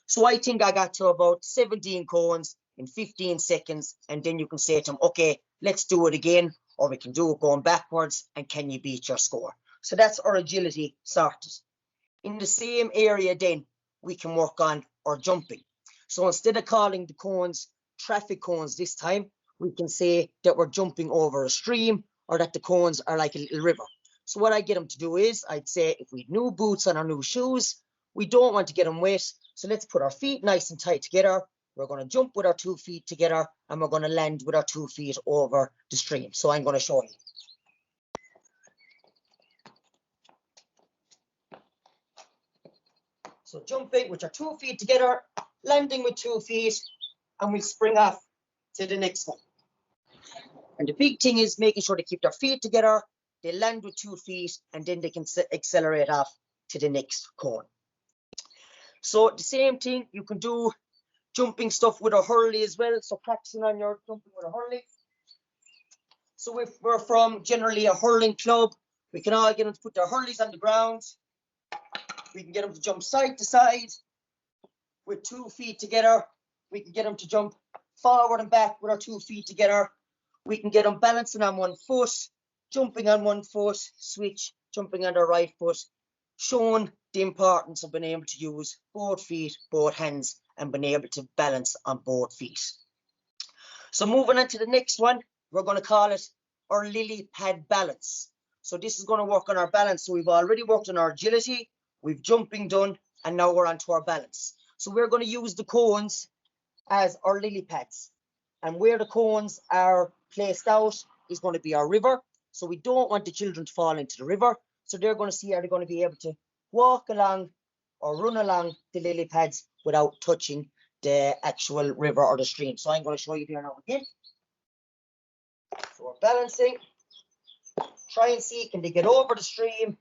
So I think I got to about 17 cones in 15 seconds, and then you can say to them, okay, let's do it again, or we can do it going backwards, and can you beat your score? So that's our agility sorted. In the same area then, we can work on our jumping. So instead of calling the cones traffic cones this time, we can say that we're jumping over a stream, or that the cones are like a little river. So what I get them to do is, I'd say if we have new boots on our new shoes, we don't want to get them wet, so let's put our feet nice and tight together. We're going to jump with our 2 feet together, and we're going to land with our 2 feet over the stream. So I'm going to show you. So jumping with your 2 feet together, landing with 2 feet, and we'll spring off to the next one. And the big thing is making sure they keep their feet together, they land with 2 feet, and then they can accelerate off to the next cone. So the same thing, you can do jumping stuff with a hurley as well. So practicing on your jumping with a hurley. So if we're from generally a hurling club, we can all get them to put their hurleys on the ground. We can get them to jump side to side with 2 feet together. We can get them to jump forward and back with our 2 feet together. We can get them balancing on 1 foot, jumping on 1 foot, switch, jumping on their right foot, showing the importance of being able to use both feet, both hands, and being able to balance on both feet. So moving on to the next one, we're going to call it our lily pad balance. So this is going to work on our balance. So we've already worked on our agility, we've jumping done, and now we're onto our balance. So we're going to use the cones as our lily pads. And where the cones are placed out is going to be our river. So we don't want the children to fall into the river. So they're going to see, are they going to be able to walk along or run along the lily pads without touching the actual river or the stream. So I'm going to show you here now again. So we're balancing. Try and see, can they get over the stream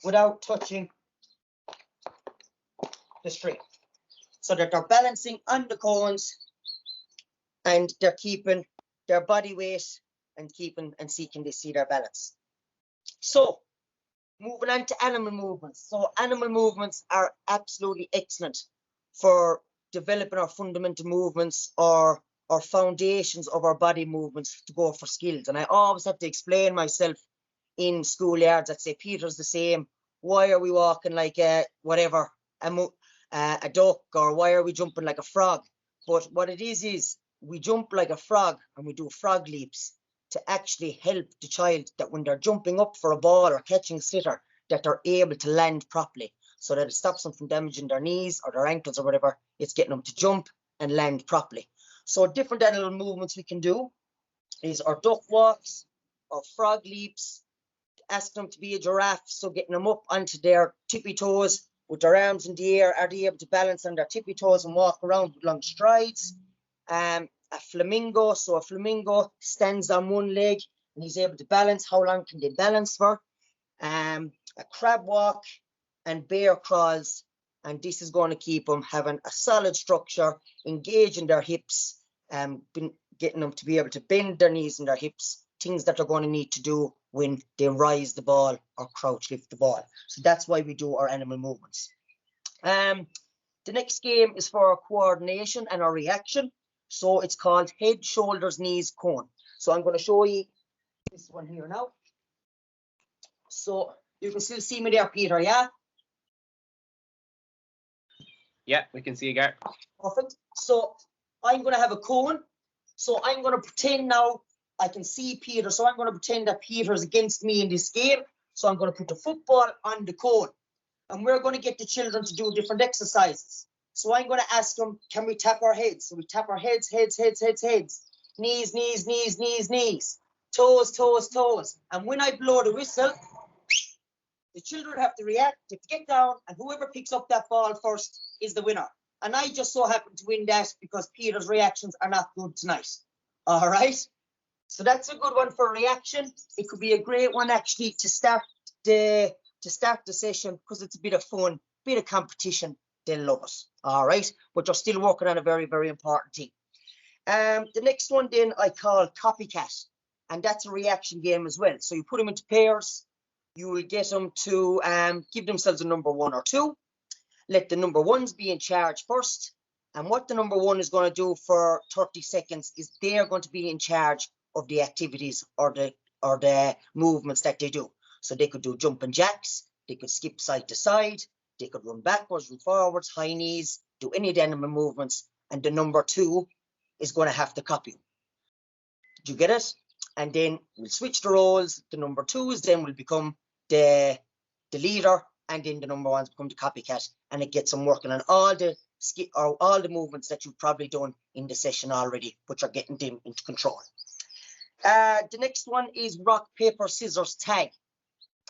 without touching the stream? So that they're balancing on the cones and they're keeping their body weight and keeping and see, can they see their balance? So moving on to animal movements. So animal movements are absolutely excellent for developing our fundamental movements or foundations of our body movements to go for skills. And I always have to explain myself in schoolyards. I'd say, Peter's the same. Why are we walking like a whatever, a duck, or why are we jumping like a frog? But what it is we jump like a frog and we do frog leaps to actually help the child that when they're jumping up for a ball or catching a sitter, that they're able to land properly so that it stops them from damaging their knees or their ankles or whatever. It's getting them to jump and land properly. So different animal movements we can do is our duck walks, or frog leaps, ask them to be a giraffe, so getting them up onto their tippy toes with their arms in the air. Are they able to balance on their tippy toes and walk around with long strides? A flamingo, so a flamingo stands on one leg and he's able to balance. How long can they balance for? A crab walk and bear crawls, and this is going to keep them having a solid structure, engaging their hips, getting them to be able to bend their knees and their hips, things that they're going to need to do when they rise the ball or crouch lift the ball. So that's why we do our animal movements. The next game is for our coordination and our reaction. So it's called head, shoulders, knees, cone. So I'm going to show you this one here now. So you can still see me there, Peter, yeah? Yeah, we can see you, Gar. Perfect. So I'm going to have a cone. So I'm going to pretend now I can see Peter. So I'm going to pretend that Peter's against me in this game. So I'm going to put the football on the cone. And we're going to get the children to do different exercises. So I'm going to ask them, can we tap our heads? So we tap our heads, heads, heads, heads, heads. Knees, knees, knees, knees, knees. Toes, toes, toes. And when I blow the whistle, the children have to react, to get down, and whoever picks up that ball first is the winner. And I just so happen to win that because Peter's reactions are not good tonight. All right? So that's a good one for reaction. It could be a great one actually to start the session because it's a bit of fun, bit of competition. They'll love it. All right? But you're still working on a very, very important thing. The next one then I call copycat. And that's a reaction game as well. So you put them into pairs. You will get them to give themselves a number 1 or 2. Let the number 1s be in charge first. And what the number 1 is going to do for 30 seconds is they're going to be in charge of the activities or the movements that they do. So they could do jumping jacks, they could skip side to side, they could run backwards and forwards, high knees, do any of the animal movements, and the number 2 is going to have to copy. Do you get it? And then we'll switch the roles. The number 2s then will become the leader, and then the number 1s become the copycat, and it gets them working on all the movements that you've probably done in the session already, but you're getting them into control. The next one is rock, paper, scissors, tag.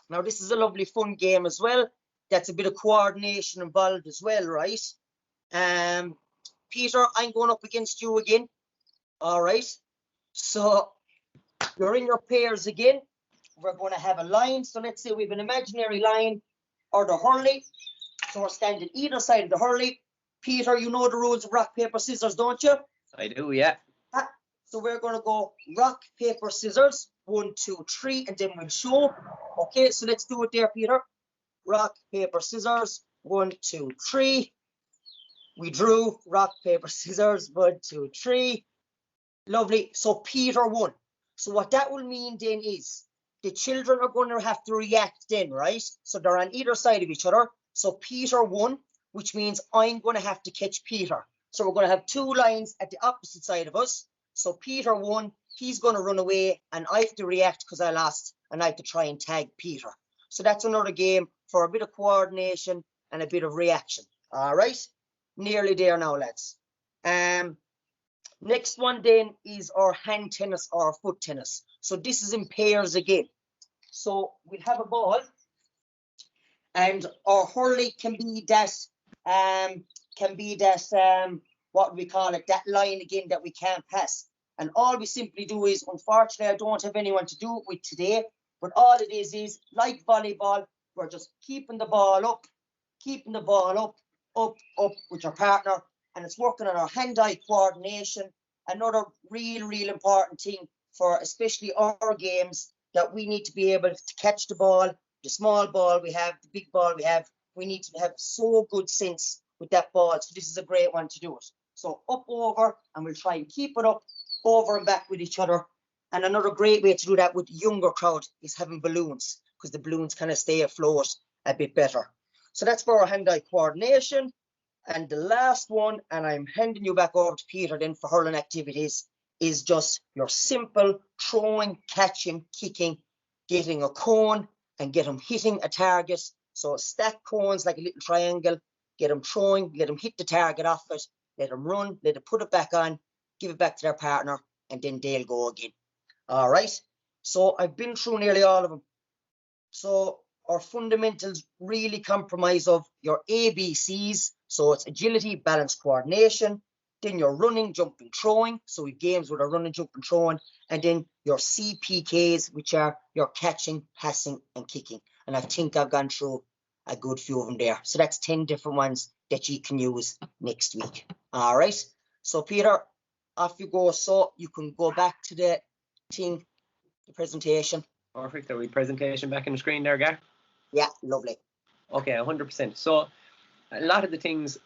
Now this is a lovely fun game as well. That's a bit of coordination involved as well, right? Peter, I'm going up against you again. All right. So you're in your pairs again. We're going to have a line. So let's say we have an imaginary line or the hurley. So we're standing either side of the hurley. Peter, you know the rules of rock, paper, scissors, don't you? I do, yeah. So we're going to go rock, paper, scissors. 1, 2, 3, and then we'll show. Okay, so let's do it there, Peter. Rock, paper, scissors. 1, 2, 3. We drew rock, paper, scissors. 1, 2, 3. Lovely. So Peter won. So what that will mean then is the children are going to have to react then, right? So they're on either side of each other. So Peter won, which means I'm going to have to catch Peter. So we're going to have two lines at the opposite side of us. So Peter won, he's going to run away, and I have to react because I lost, and I have to try and tag Peter. So that's another game for a bit of coordination and a bit of reaction. All right, nearly there now, lads. Next one then is our hand tennis or foot tennis. So this is in pairs again. So we'll have a ball, and our hurley can be that what we call it, that line again that we can't pass. And all we simply do is, unfortunately, I don't have anyone to do it with today, but all it is like volleyball, we're just keeping the ball up, up with your partner, and it's working on our hand-eye coordination. Another real important thing for especially our games, that we need to be able to catch the ball, the small ball we have, the big ball we have. We need to have so good sense with that ball. So this is a great one to do it. So up, over, and we'll try and keep it up, over and back with each other. And another great way to do that with the younger crowd is having balloons, because the balloons kind of stay afloat a bit better. So that's for our hand-eye coordination. And the last one, and I'm handing you back over to Peter then for hurling activities, is just your simple throwing, catching, kicking, getting a cone and get them hitting a target. So stack cones like a little triangle, get them throwing, let them hit the target off it, let them run, let them put it back on, give it back to their partner, and then they'll go again. All right. So I've been through nearly all of them. So our fundamentals really comprise of your ABCs. So it's agility, balance, coordination. Then your running, jumping, throwing. So we have games with our running, jumping, throwing. And then your CPKs, which are your catching, passing, and kicking. And I think I've gone through a good few of them there. So that's 10 different ones that you can use next week. All right. So Peter, off you go. So you can go back to the thing, the presentation. Perfect. Are we presentation back in the screen there, Gar? Yeah, lovely. Okay, 100%. So a lot of the things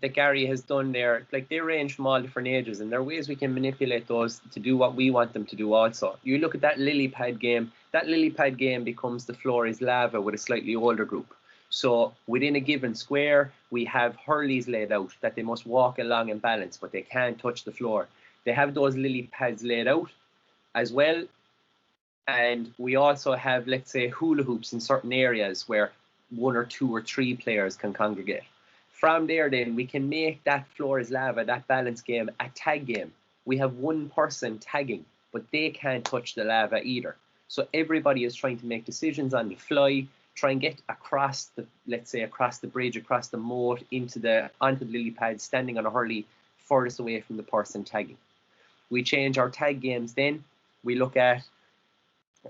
that Gary has done there, like, they range from all different ages, and there are ways we can manipulate those to do what we want them to do also. You look at that lily pad game. That lily pad game becomes the floor is lava with a slightly older group. So within a given square, we have hurleys laid out that they must walk along and balance, but they can't touch the floor. They have those lily pads laid out as well. And we also have, let's say, hula hoops in certain areas where 1 or 2 or 3 players can congregate. From there, then, we can make that floor is lava, that balance game, a tag game. We have one person tagging, but they can't touch the lava either. So everybody is trying to make decisions on the fly, try and get across the, let's say, across the bridge, across the moat, onto the lily pad, standing on a hurley, furthest away from the person tagging. We change our tag games then. We look at,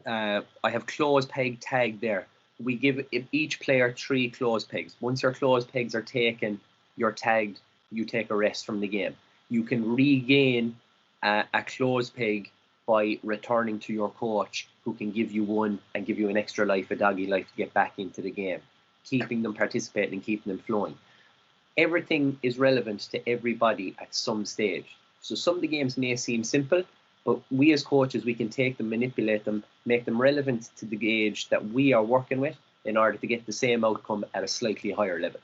I have closed peg tag there. We give each player 3 closed pegs. Once your closed pegs are taken, you're tagged, you take a rest from the game. You can regain a closed peg by returning to your coach, who can give you one and give you an extra life, a doggy life, to get back into the game, keeping them participating and keeping them flowing. Everything is relevant to everybody at some stage. So some of the games may seem simple, but we as coaches, we can take them, manipulate them, make them relevant to the age that we are working with in order to get the same outcome at a slightly higher level.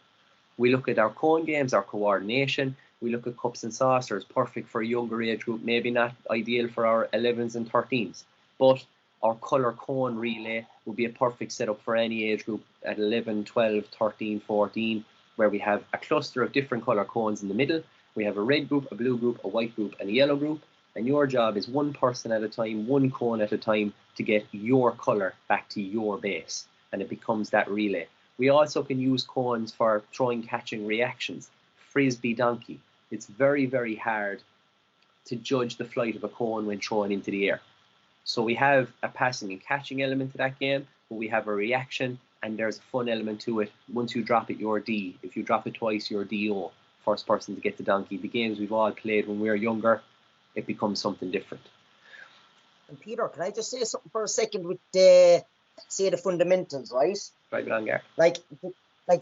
We look at our cone games, our coordination. We look at cups and saucers, perfect for a younger age group, maybe not ideal for our 11s and 13s. But our colour cone relay would be a perfect setup for any age group at 11, 12, 13, 14, where we have a cluster of different colour cones in the middle. We have a red group, a blue group, a white group, and a yellow group. And your job is one person at a time, one cone at a time, to get your colour back to your base. And it becomes that relay. We also can use cones for throwing, catching reactions. Frisbee donkey. It's very, very hard to judge the flight of a cone when thrown into the air. So we have a passing and catching element to that game, but we have a reaction, and there's a fun element to it. Once you drop it, you're D. If you drop it twice, you're DO. First person to get the donkey. The games we've all played when we were younger, it becomes something different. And Peter, can I just say something for a second with the, say, the fundamentals, right? Right on, Gar. Like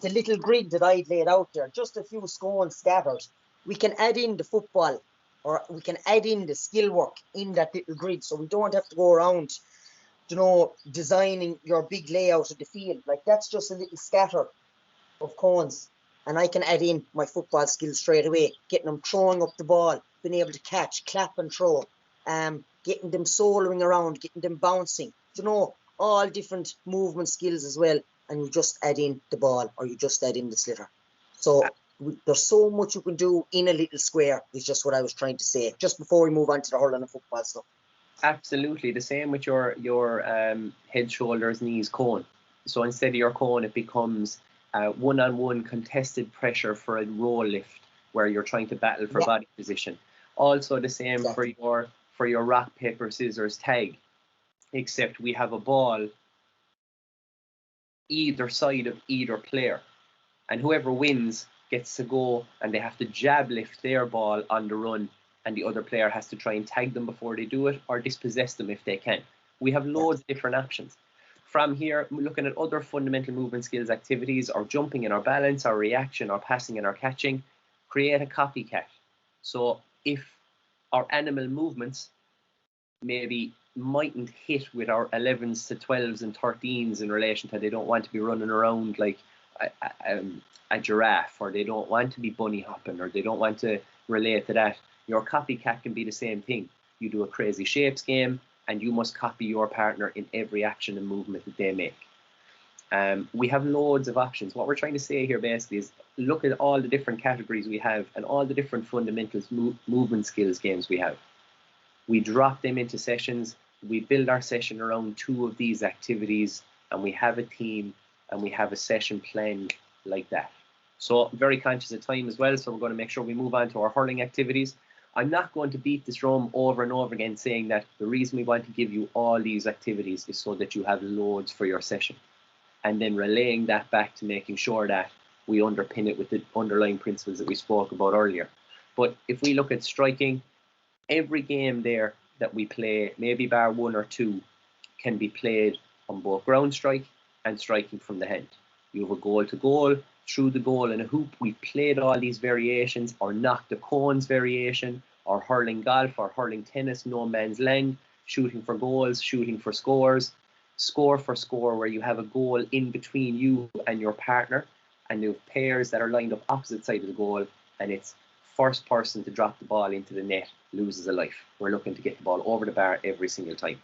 the little grid that I laid out there, just a few scones scattered. We can add in the football, or we can add in the skill work in that little grid, so we don't have to go around designing your big layout of the field. Like that's just a little scatter of cones. And I can add in my football skills straight away, getting them throwing up the ball, being able to catch, clap and throw, getting them soloing around, getting them bouncing, all different movement skills as well. And you just add in the ball or you just add in the sliotar. So there's so much you can do in a little square is just what I was trying to say, just before we move on to the hurling and football stuff. Absolutely. The same with your head, shoulders, knees, cone. So instead of your cone, it becomes one-on-one contested pressure for a roll lift where you're trying to battle for body position. Also the same for your rock, paper, scissors tag, except we have a ball either side of either player, and whoever wins gets to go and they have to jab lift their ball on the run, and the other player has to try and tag them before they do it or dispossess them if they can. We have loads of different options. From here, looking at other fundamental movement skills activities, or jumping in our balance, our reaction, our passing and our catching, create a copycat. So if our animal movements maybe mightn't hit with our 11s to 12s and 13s in relation to they don't want to be running around like a giraffe, or they don't want to be bunny hopping, or they don't want to relate to that, your copycat can be the same thing. You do a crazy shapes game and you must copy your partner in every action and movement that they make. We have loads of options. What we're trying to say here basically is look at all the different categories we have and all the different fundamentals movement skills games we have. We drop them into sessions. We build our session around 2 of these activities, and we have a team and we have a session planned like that. So very conscious of time as well, so we're going to make sure we move on to our hurling activities. I'm not going to beat this drum over and over again saying that the reason we want to give you all these activities is so that you have loads for your session, and then relaying that back to making sure that we underpin it with the underlying principles that we spoke about earlier. But if we look at striking, every game there that we play, maybe bar 1 or 2, can be played on both ground strike and striking from the hand. You have a goal to goal, through the goal and a hoop. We've played all these variations, or knock the cones variation, or hurling golf, or hurling tennis, no man's land, shooting for goals, shooting for scores, score for score, where you have a goal in between you and your partner, and you have pairs that are lined up opposite side of the goal, and it's first person to drop the ball into the net loses a life. We're looking to get the ball over the bar every single time.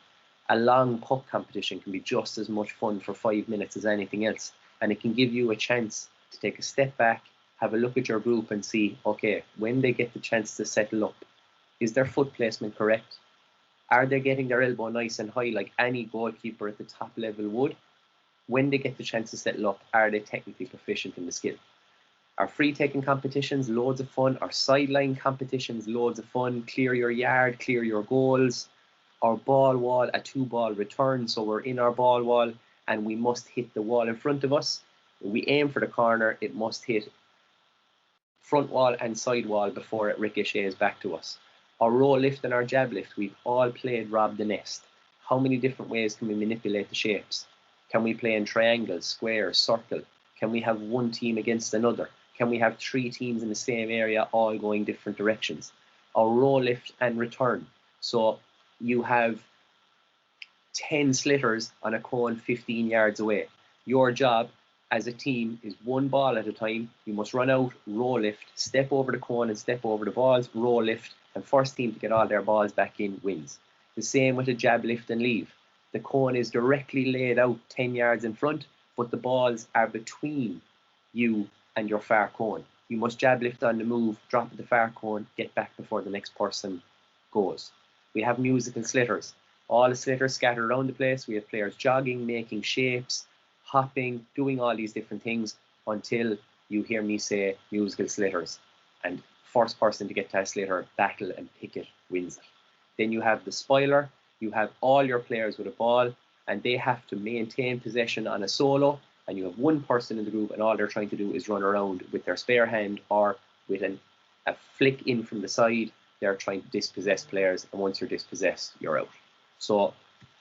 A long puck competition can be just as much fun for 5 minutes as anything else, and it can give you a chance to take a step back, have a look at your group and see, okay, when they get the chance to settle up, is their foot placement correct? Are they getting their elbow nice and high like any goalkeeper at the top level would? When they get the chance to settle up, are they technically proficient in the skill? Our free-taking competitions, loads of fun. Our sideline competitions, loads of fun. Clear your yard, clear your goals. Our ball wall, a 2-ball return, so we're in our ball wall and we must hit the wall in front of us. When we aim for the corner, it must hit front wall and side wall before it ricochets back to us. Our roll lift and our jab lift, we've all played rob the nest. How many different ways can we manipulate the shapes? Can we play in triangles, squares, circle? Can we have one team against another? Can we have 3 teams in the same area all going different directions? Our roll lift and return. So you have 10 slitters on a cone 15 yards away. Your job as a team is 1 ball at a time. You must run out, roll lift, step over the cone and step over the balls, roll lift, and first team to get all their balls back in wins. The same with a jab lift and leave. The cone is directly laid out 10 yards in front, but the balls are between you and your far cone. You must jab lift on the move, drop at the far cone, get back before the next person goes. We have musical slitters. All the slitters scattered around the place. We have players jogging, making shapes, hopping, doing all these different things until you hear me say musical slitters. And first person to get to a slitter, battle and pick it, wins it. Then you have the spoiler. You have all your players with a ball and they have to maintain possession on a solo, and you have 1 person in the group and all they're trying to do is run around with their spare hand or with a flick in from the side. They're trying to dispossess players, and once you're dispossessed, you're out. So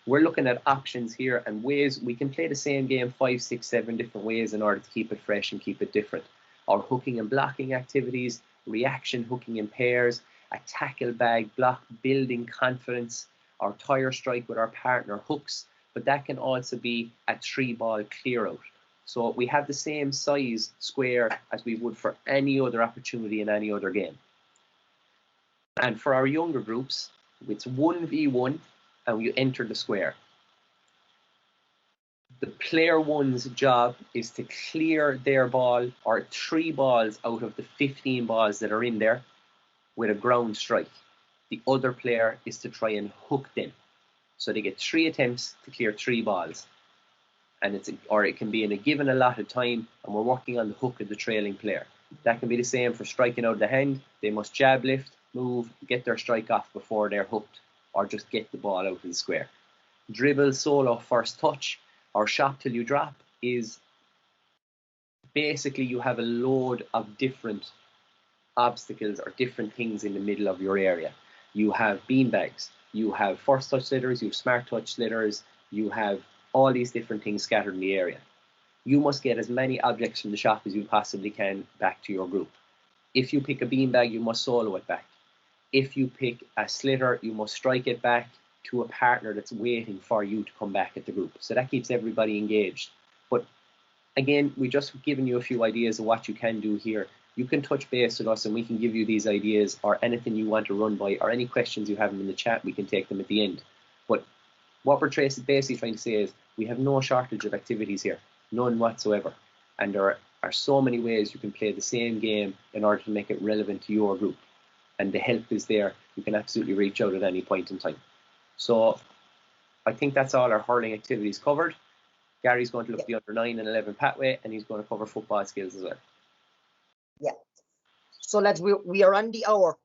we're looking at options here and ways we can play the same game 5, 6, 7 different ways in order to keep it fresh and keep it different. Our hooking and blocking activities, reaction hooking in pairs, a tackle bag block, building confidence, our tire strike with our partner hooks, but that can also be a 3-ball clear out. So we have the same size square as we would for any other opportunity in any other game. And for our younger groups, it's 1v1 and you enter the square. The player 1's job is to clear their ball or 3 balls out of the 15 balls that are in there with a ground strike. The other player is to try and hook them. So they get 3 attempts to clear 3 balls. And it can be in a given allotted time, and we're working on the hook of the trailing player. That can be the same for striking out of the hand. They must jab lift, move, get their strike off before they're hooked, or just get the ball out of the square. Dribble, solo, first touch, or shot till you drop is basically you have a load of different obstacles or different things in the middle of your area. You have beanbags, you have first touch slitters, you have smart touch slitters, you have all these different things scattered in the area. You must get as many objects from the shop as you possibly can back to your group. If you pick a beanbag, you must solo it back. If you pick a slitter, you must strike it back to a partner that's waiting for you to come back at the group. So that keeps everybody engaged. But again, we've just given you a few ideas of what you can do here. You can touch base with us and we can give you these ideas or anything you want to run by or any questions you have in the chat, we can take them at the end. But what we're basically trying to say is we have no shortage of activities here, none whatsoever. And there are so many ways you can play the same game in order to make it relevant to your group. And the help is there. You can absolutely reach out at any point in time. So I think that's all our hurling activities covered. Gary's going to look at the under 9 and 11 pathway, and he's going to cover football skills as well. Yeah. So lads, we are on the hour,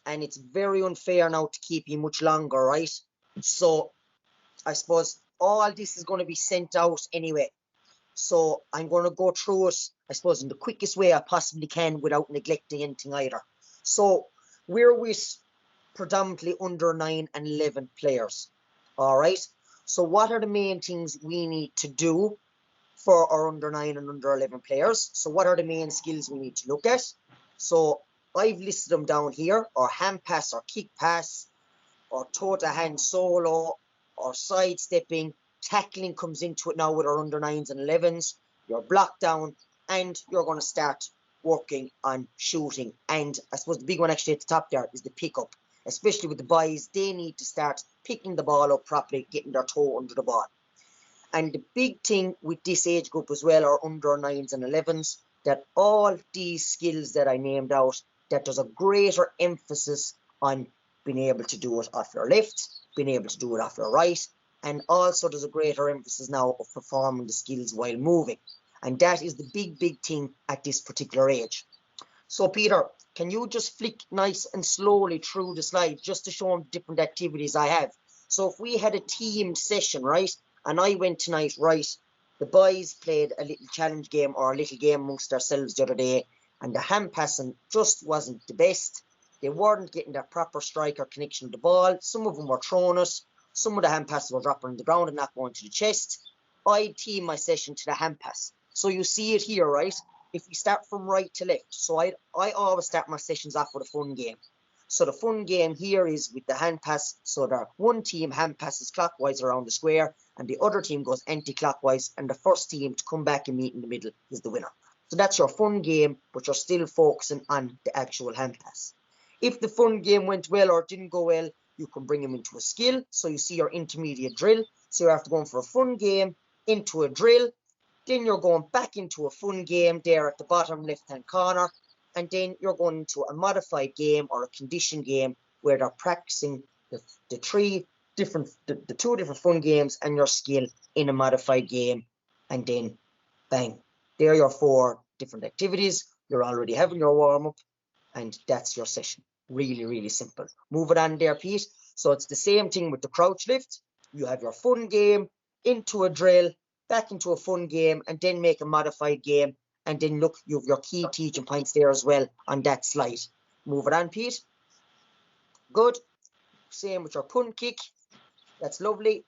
and it's very unfair now to keep you much longer, right? So I suppose all this is going to be sent out anyway. So I'm going to go through it, I suppose, in the quickest way I possibly can without neglecting anything either. So we're with predominantly under 9 and 11 players. All right. So what are the main things we need to do for our under 9 and under 11 players? So what are the main skills we need to look at? So I've listed them down here, or hand pass, or kick pass, or toe to hand solo, or sidestepping. Tackling comes into it now with our under 9s and 11s. You're blocked down, and you're going to start working on shooting. And I suppose the big one actually at the top there is the pickup. Especially with the boys, they need to start picking the ball up properly, getting their toe under the ball. And the big thing with this age group as well, are under 9s and 11s, that all these skills that I named out, that there's a greater emphasis on being able to do it off your left, being able to do it off your right, and also there's a greater emphasis now of performing the skills while moving. And that is the big thing at this particular age. So Peter, can you just flick nice and slowly through the slide just to show them different activities I have? So if we had a team session, right, and I went tonight, right, the boys played a little challenge game or a little game amongst ourselves the other day, and the hand passing just wasn't the best. They weren't getting that proper striker connection with the ball. Some of them were throwing it. Some of the hand passes were dropping on the ground and not going to the chest. I team my session to the hand pass. So you see it here, right? If we start from right to left, so I always start my sessions off with a fun game. So the fun game here is with the hand pass. So that one team hand passes clockwise around the square, and the other team goes anti-clockwise, and the first team to come back and meet in the middle is the winner. So that's your fun game, but you're still focusing on the actual hand pass. If the fun game went well or didn't go well, you can bring them into a skill. So you see your intermediate drill. So you're after going for a fun game into a drill. Then you're going back into a fun game there at the bottom left-hand corner. And then you're going into a modified game or a condition game where they're practicing the two different fun games and your skill in a modified game. And then, bang, there are your 4 different activities. You're already having your warm-up, and that's your session. Really simple. Move it on there, Pete. So it's the same thing with the crouch lift. You have your fun game into a drill, back into a fun game, and then make a modified game. And then look, you have your key teaching points there as well on that slide. Move it on, Pete. Good. Same with your punt kick. That's lovely.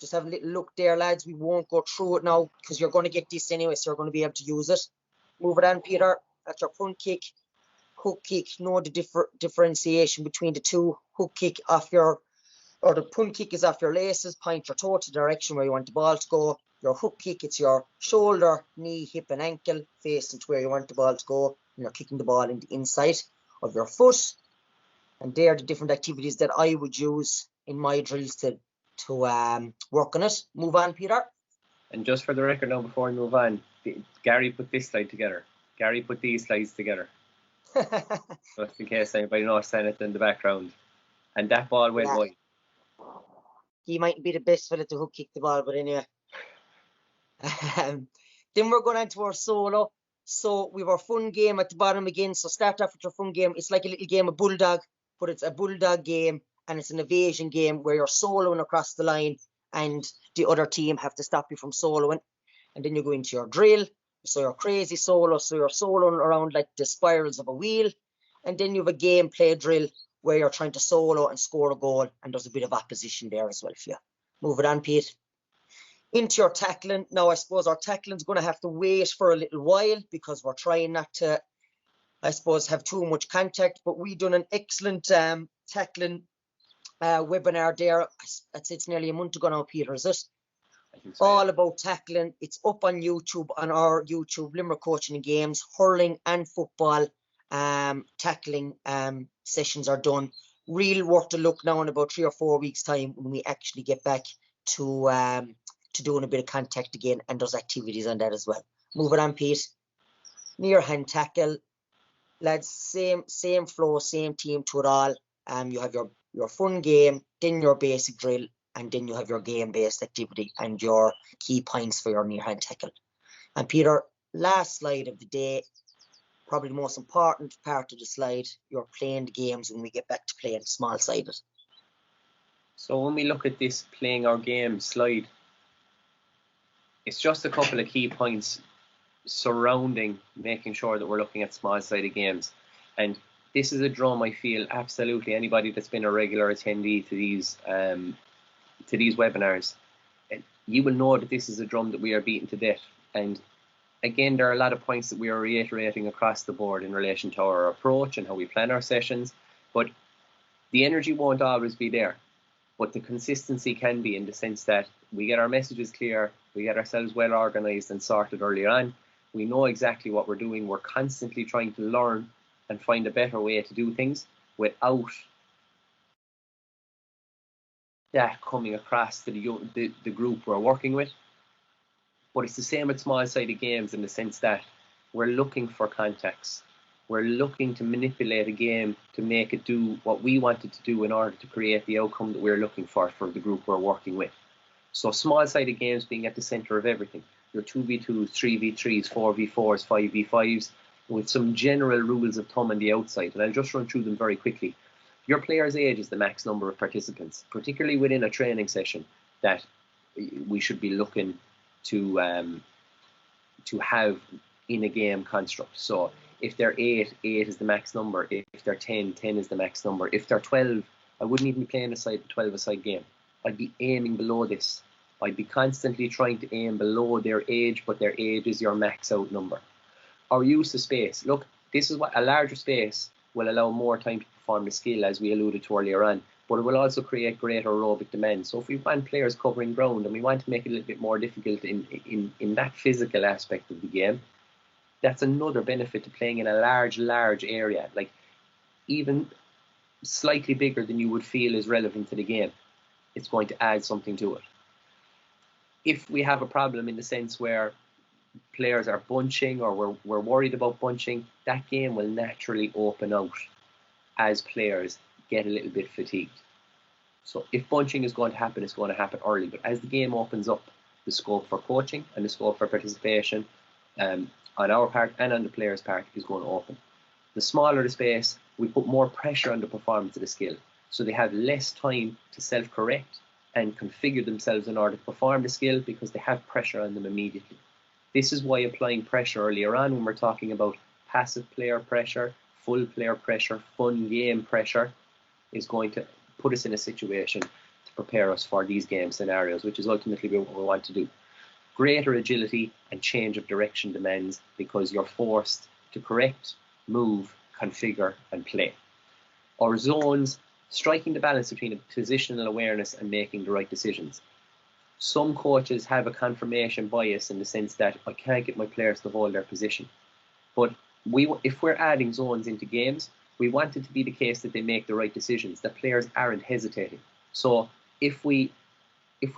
Just have a little look there, lads. We won't go through it now because you're going to get this anyway, so you're going to be able to use it. Move it on, Peter. That's your punt kick. Hook kick. Know the differentiation between the two. Hook kick off your or the punt kick is off your laces, point your toe to the direction where you want the ball to go. Your hook kick, it's your shoulder, knee, hip and ankle facing to where you want the ball to go, and you're kicking the ball in the inside of your foot. And they're the different activities that I would use in my drills to work on it. Move on, Peter. And just for the record now, before we move on, Gary put this slide together. Gary put these slides together. Just in case anybody noticed anything in the background. And that ball went wide. He mightn't be the best fella to hook kick the ball, but anyway. Then we're going on to our solo. So we have our fun game at the bottom again. So start off with your fun game. It's like a little game of bulldog, but it's a bulldog game and it's an evasion game where you're soloing across the line and the other team have to stop you from soloing. And then you go into your drill. So your crazy solo. So you're soloing around like the spirals of a wheel. And then you have a gameplay drill where you're trying to solo and score a goal. And there's a bit of opposition there as well for you. Move it on, Pete. Into your tackling. Now, I suppose our tackling's going to have to wait for a little while because we're trying not to, I suppose, have too much contact. But we've done an excellent tackling webinar there. I'd say it's nearly a month ago now, Peter, is it? I think so, all yeah. about tackling. It's up on YouTube, on our YouTube, Limerick Coaching and Games. Hurling and football tackling sessions are done. Real worth a look now in about 3 or 4 weeks' time when we actually get back to doing a bit of contact again, and there's activities on that as well. Move it on, Pete. Near hand tackle, lads. Same flow, same team to it all. You have your fun game, then your basic drill, and then you have your game-based activity and your key points for your near hand tackle. And Peter, last slide of the day, probably the most important part of the slide. You're playing the games when we get back to playing small-sided. So when we look at this playing our game slide, it's just a couple of key points surrounding making sure that we're looking at small-sided games. And this is a drum I feel absolutely anybody that's been a regular attendee to these webinars, you will know that this is a drum that we are beating to death. And again, there are a lot of points that we are reiterating across the board in relation to our approach and how we plan our sessions. But the energy won't always be there. But the consistency can be, in the sense that we get our messages clear, we get ourselves well organised and sorted earlier on. We know exactly what we're doing. We're constantly trying to learn and find a better way to do things without that coming across to the group we're working with. But it's the same with small-sided games, in the sense that we're looking for contacts. We're looking to manipulate a game to make it do what we want it to do in order to create the outcome that we're looking for the group we're working with. So small-sided games being at the centre of everything. Your 2v2s, 3v3s, 4v4s, 5v5s, with some general rules of thumb on the outside. And I'll just run through them very quickly. Your player's age is the max number of participants, particularly within a training session, that we should be looking to have in a game construct. So if they're 8 is the max number. If they're 10 is the max number. If they're 12, I wouldn't even be playing a 12-a-side game. I'd be aiming below this. I'd be constantly trying to aim below their age, but their age is your max out number. Our use of space. Look, this is what a larger space will allow more time to perform the skill, as we alluded to earlier on, but it will also create greater aerobic demand. So if we want players covering ground and we want to make it a little bit more difficult in that physical aspect of the game, that's another benefit to playing in a large area, like even slightly bigger than you would feel is relevant to the game. It's going to add something to it. If we have a problem in the sense where players are bunching, or we're worried about bunching, that game will naturally open out as players get a little bit fatigued. So if bunching is going to happen, it's going to happen early. But as the game opens up, the scope for coaching and the scope for participation on our part and on the players' part is going to open. The smaller the space, we put more pressure on the performance of the skill. So they have less time to self-correct and configure themselves in order to perform the skill, because they have pressure on them immediately. This is why applying pressure earlier on, when we're talking about passive player pressure, full player pressure, fun game pressure, is going to put us in a situation to prepare us for these game scenarios, which is ultimately what we want to do. Greater agility and change of direction demands, because you're forced to correct, move, configure and play. Our zones striking the balance between positional awareness and making the right decisions. Some coaches have a confirmation bias in the sense that I can't get my players to hold their position. But if we're adding zones into games, we want it to be the case that they make the right decisions, that players aren't hesitating. So if we're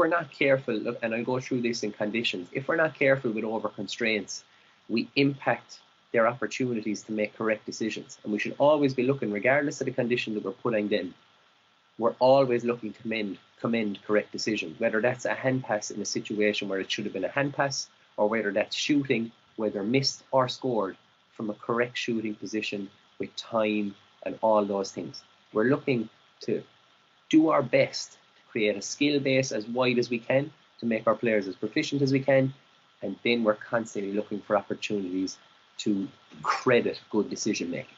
not careful, and I'll go through this in conditions, if we're not careful with over constraints, we impact their opportunities to make correct decisions. And we should always be looking, regardless of the condition that we're putting in, we're always looking to commend correct decisions, whether that's a hand pass in a situation where it should have been a hand pass, or whether that's shooting, whether missed or scored from a correct shooting position with time and all those things. We're looking to do our best to create a skill base as wide as we can, to make our players as proficient as we can, and then we're constantly looking for opportunities to credit good decision making.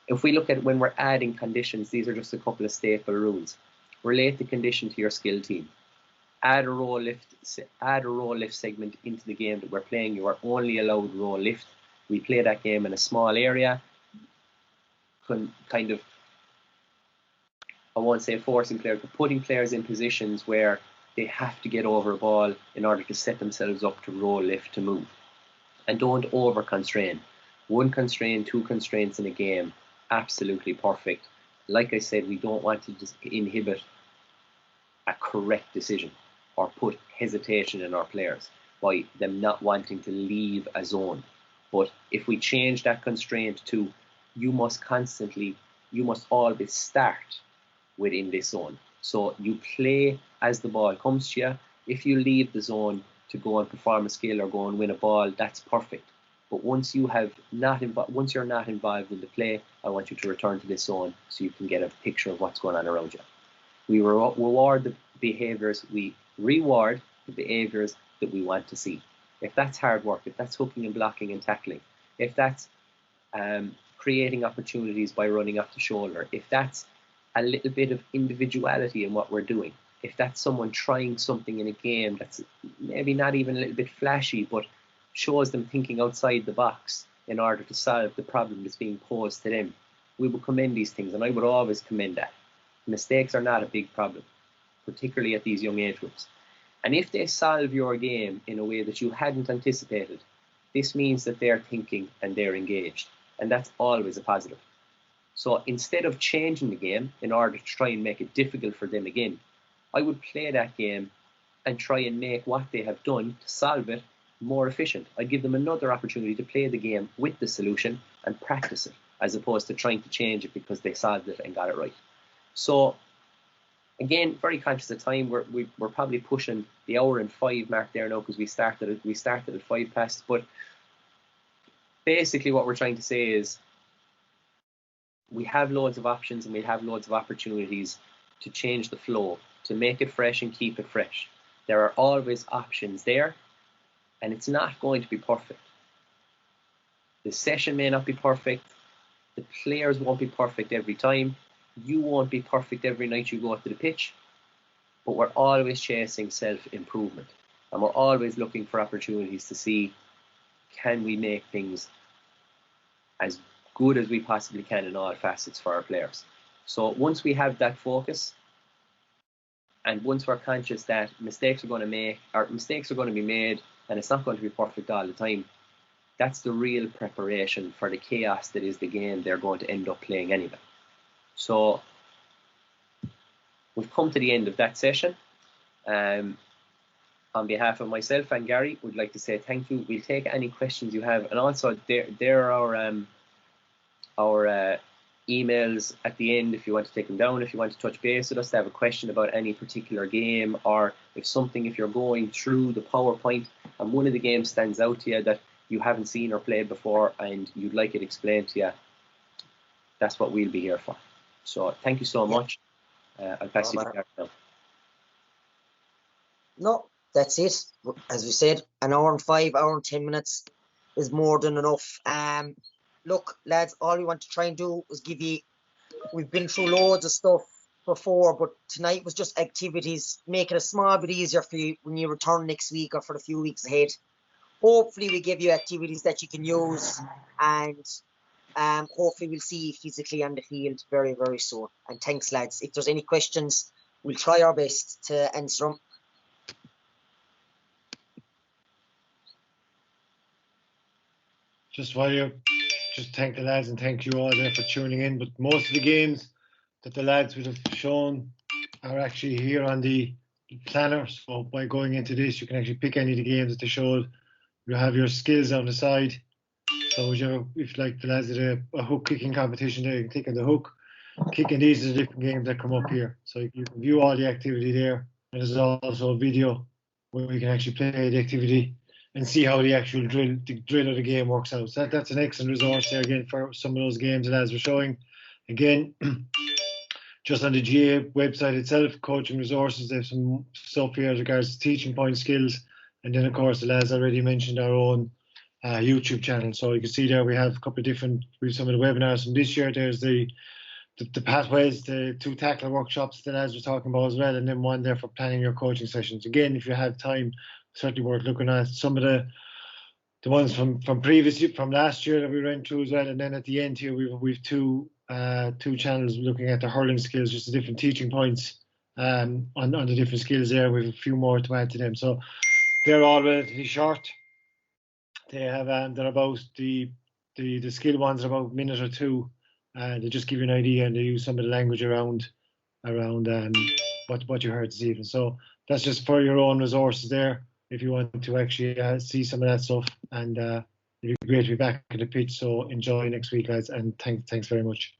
If we look at when we're adding conditions, these are just a couple of staple rules. Relate the condition to your skill team. Add a roll lift segment into the game that we're playing. You are only allowed roll lift. We play that game in a small area, kind of, I won't say forcing players, but putting players in positions where they have to get over a ball in order to set themselves up to roll lift, to move. And don't over constrain. 1 constraint, 2 constraints in a game, absolutely perfect. Like I said, we don't want to just inhibit a correct decision or put hesitation in our players by them not wanting to leave a zone. But if we change that constraint to you must always start within this zone. So you play as the ball comes to you. If you leave the zone to go and perform a skill or go and win a ball, that's perfect. But once you're not involved in the play, I want you to return to this zone so you can get a picture of what's going on around you. We reward the behaviours, we reward the behaviours that we want to see. If that's hard work, if that's hooking and blocking and tackling, if that's creating opportunities by running off the shoulder, if that's a little bit of individuality in what we're doing, if that's someone trying something in a game that's maybe not even a little bit flashy, but shows them thinking outside the box in order to solve the problem that's being posed to them, we will commend these things, and I would always commend that. Mistakes are not a big problem, particularly at these young age groups. And if they solve your game in a way that you hadn't anticipated, this means that they're thinking and they're engaged, and that's always a positive. So instead of changing the game in order to try and make it difficult for them again, I would play that game and try and make what they have done to solve it more efficient. I'd give them another opportunity to play the game with the solution and practice it, as opposed to trying to change it because they solved it and got it right. So again, very conscious of time. We're probably pushing the hour and 5 mark there now because we started at 5 past. But basically what we're trying to say is we have loads of options and we have loads of opportunities to change the flow, to make it fresh and keep it fresh. There are always options there, and it's not going to be perfect. The session may not be perfect. The players won't be perfect every time. You won't be perfect every night you go out to the pitch. But we're always chasing self-improvement. And we're always looking for opportunities to see, can we make things as good as we possibly can in all facets for our players. So once we have that focus, and once we're conscious that mistakes are going to be made, and it's not going to be perfect all the time, that's the real preparation for the chaos that is the game they're going to end up playing anyway. So we've come to the end of that session. On behalf of myself and Gary, we'd like to say thank you. We'll take any questions you have, and also there are our emails at the end if you want to take them down, if you want to touch base with us to have a question about any particular game, or if you're going through the PowerPoint and one of the games stands out to you that you haven't seen or played before and you'd like it explained to you, that's what we'll be here for. So thank you so much. I'll pass you to Gary now. No, that's it. As we said, an hour and 5, hour and 10 minutes is more than enough. Look, lads, all we want to try and do is give you, we've been through loads of stuff before, but tonight was just activities, make it a small bit easier for you when you return next week or for the few weeks ahead. Hopefully we give you activities that you can use and Hopefully we'll see you physically on the field very, very soon. And thanks, lads. If there's any questions, we'll try our best to answer them. Just thank the lads and thank you all there for tuning in. But most of the games that the lads would have shown are actually here on the planner. So by going into this, you can actually pick any of the games that they showed. You'll have your skills on the side. So if like the lads did a hook kicking competition, they can click on the hook. Kicking, these are the different games that come up here. So you can view all the activity there. And there's also a video where we can actually play the activity and see how the actual drill of the game works out. So that's an excellent resource there again for some of those games that lads were showing. Again, just on the GA website itself, coaching resources, there's some stuff here as regards to teaching point skills. And then of course the lads already mentioned our own YouTube channel. So you can see there we have a couple of different, we have some of the webinars from this year. There's the pathways, the 2 tackle workshops that lads were talking about as well, and then one there for planning your coaching sessions. Again, if you have time, certainly worth looking at some of the ones from last year that we went through as well. And then at the end here we've two channels looking at the hurling skills, just the different teaching points on the different skills there. We have a few more to add to them. So they're all relatively short. They have they're about the skill ones are about a minute or two. They just give you an idea, and they use some of the language around what you heard this evening. So that's just for your own resources there. If you want to actually see some of that stuff, and it'd be great to be back at the pitch. So enjoy next week, guys, and thanks very much.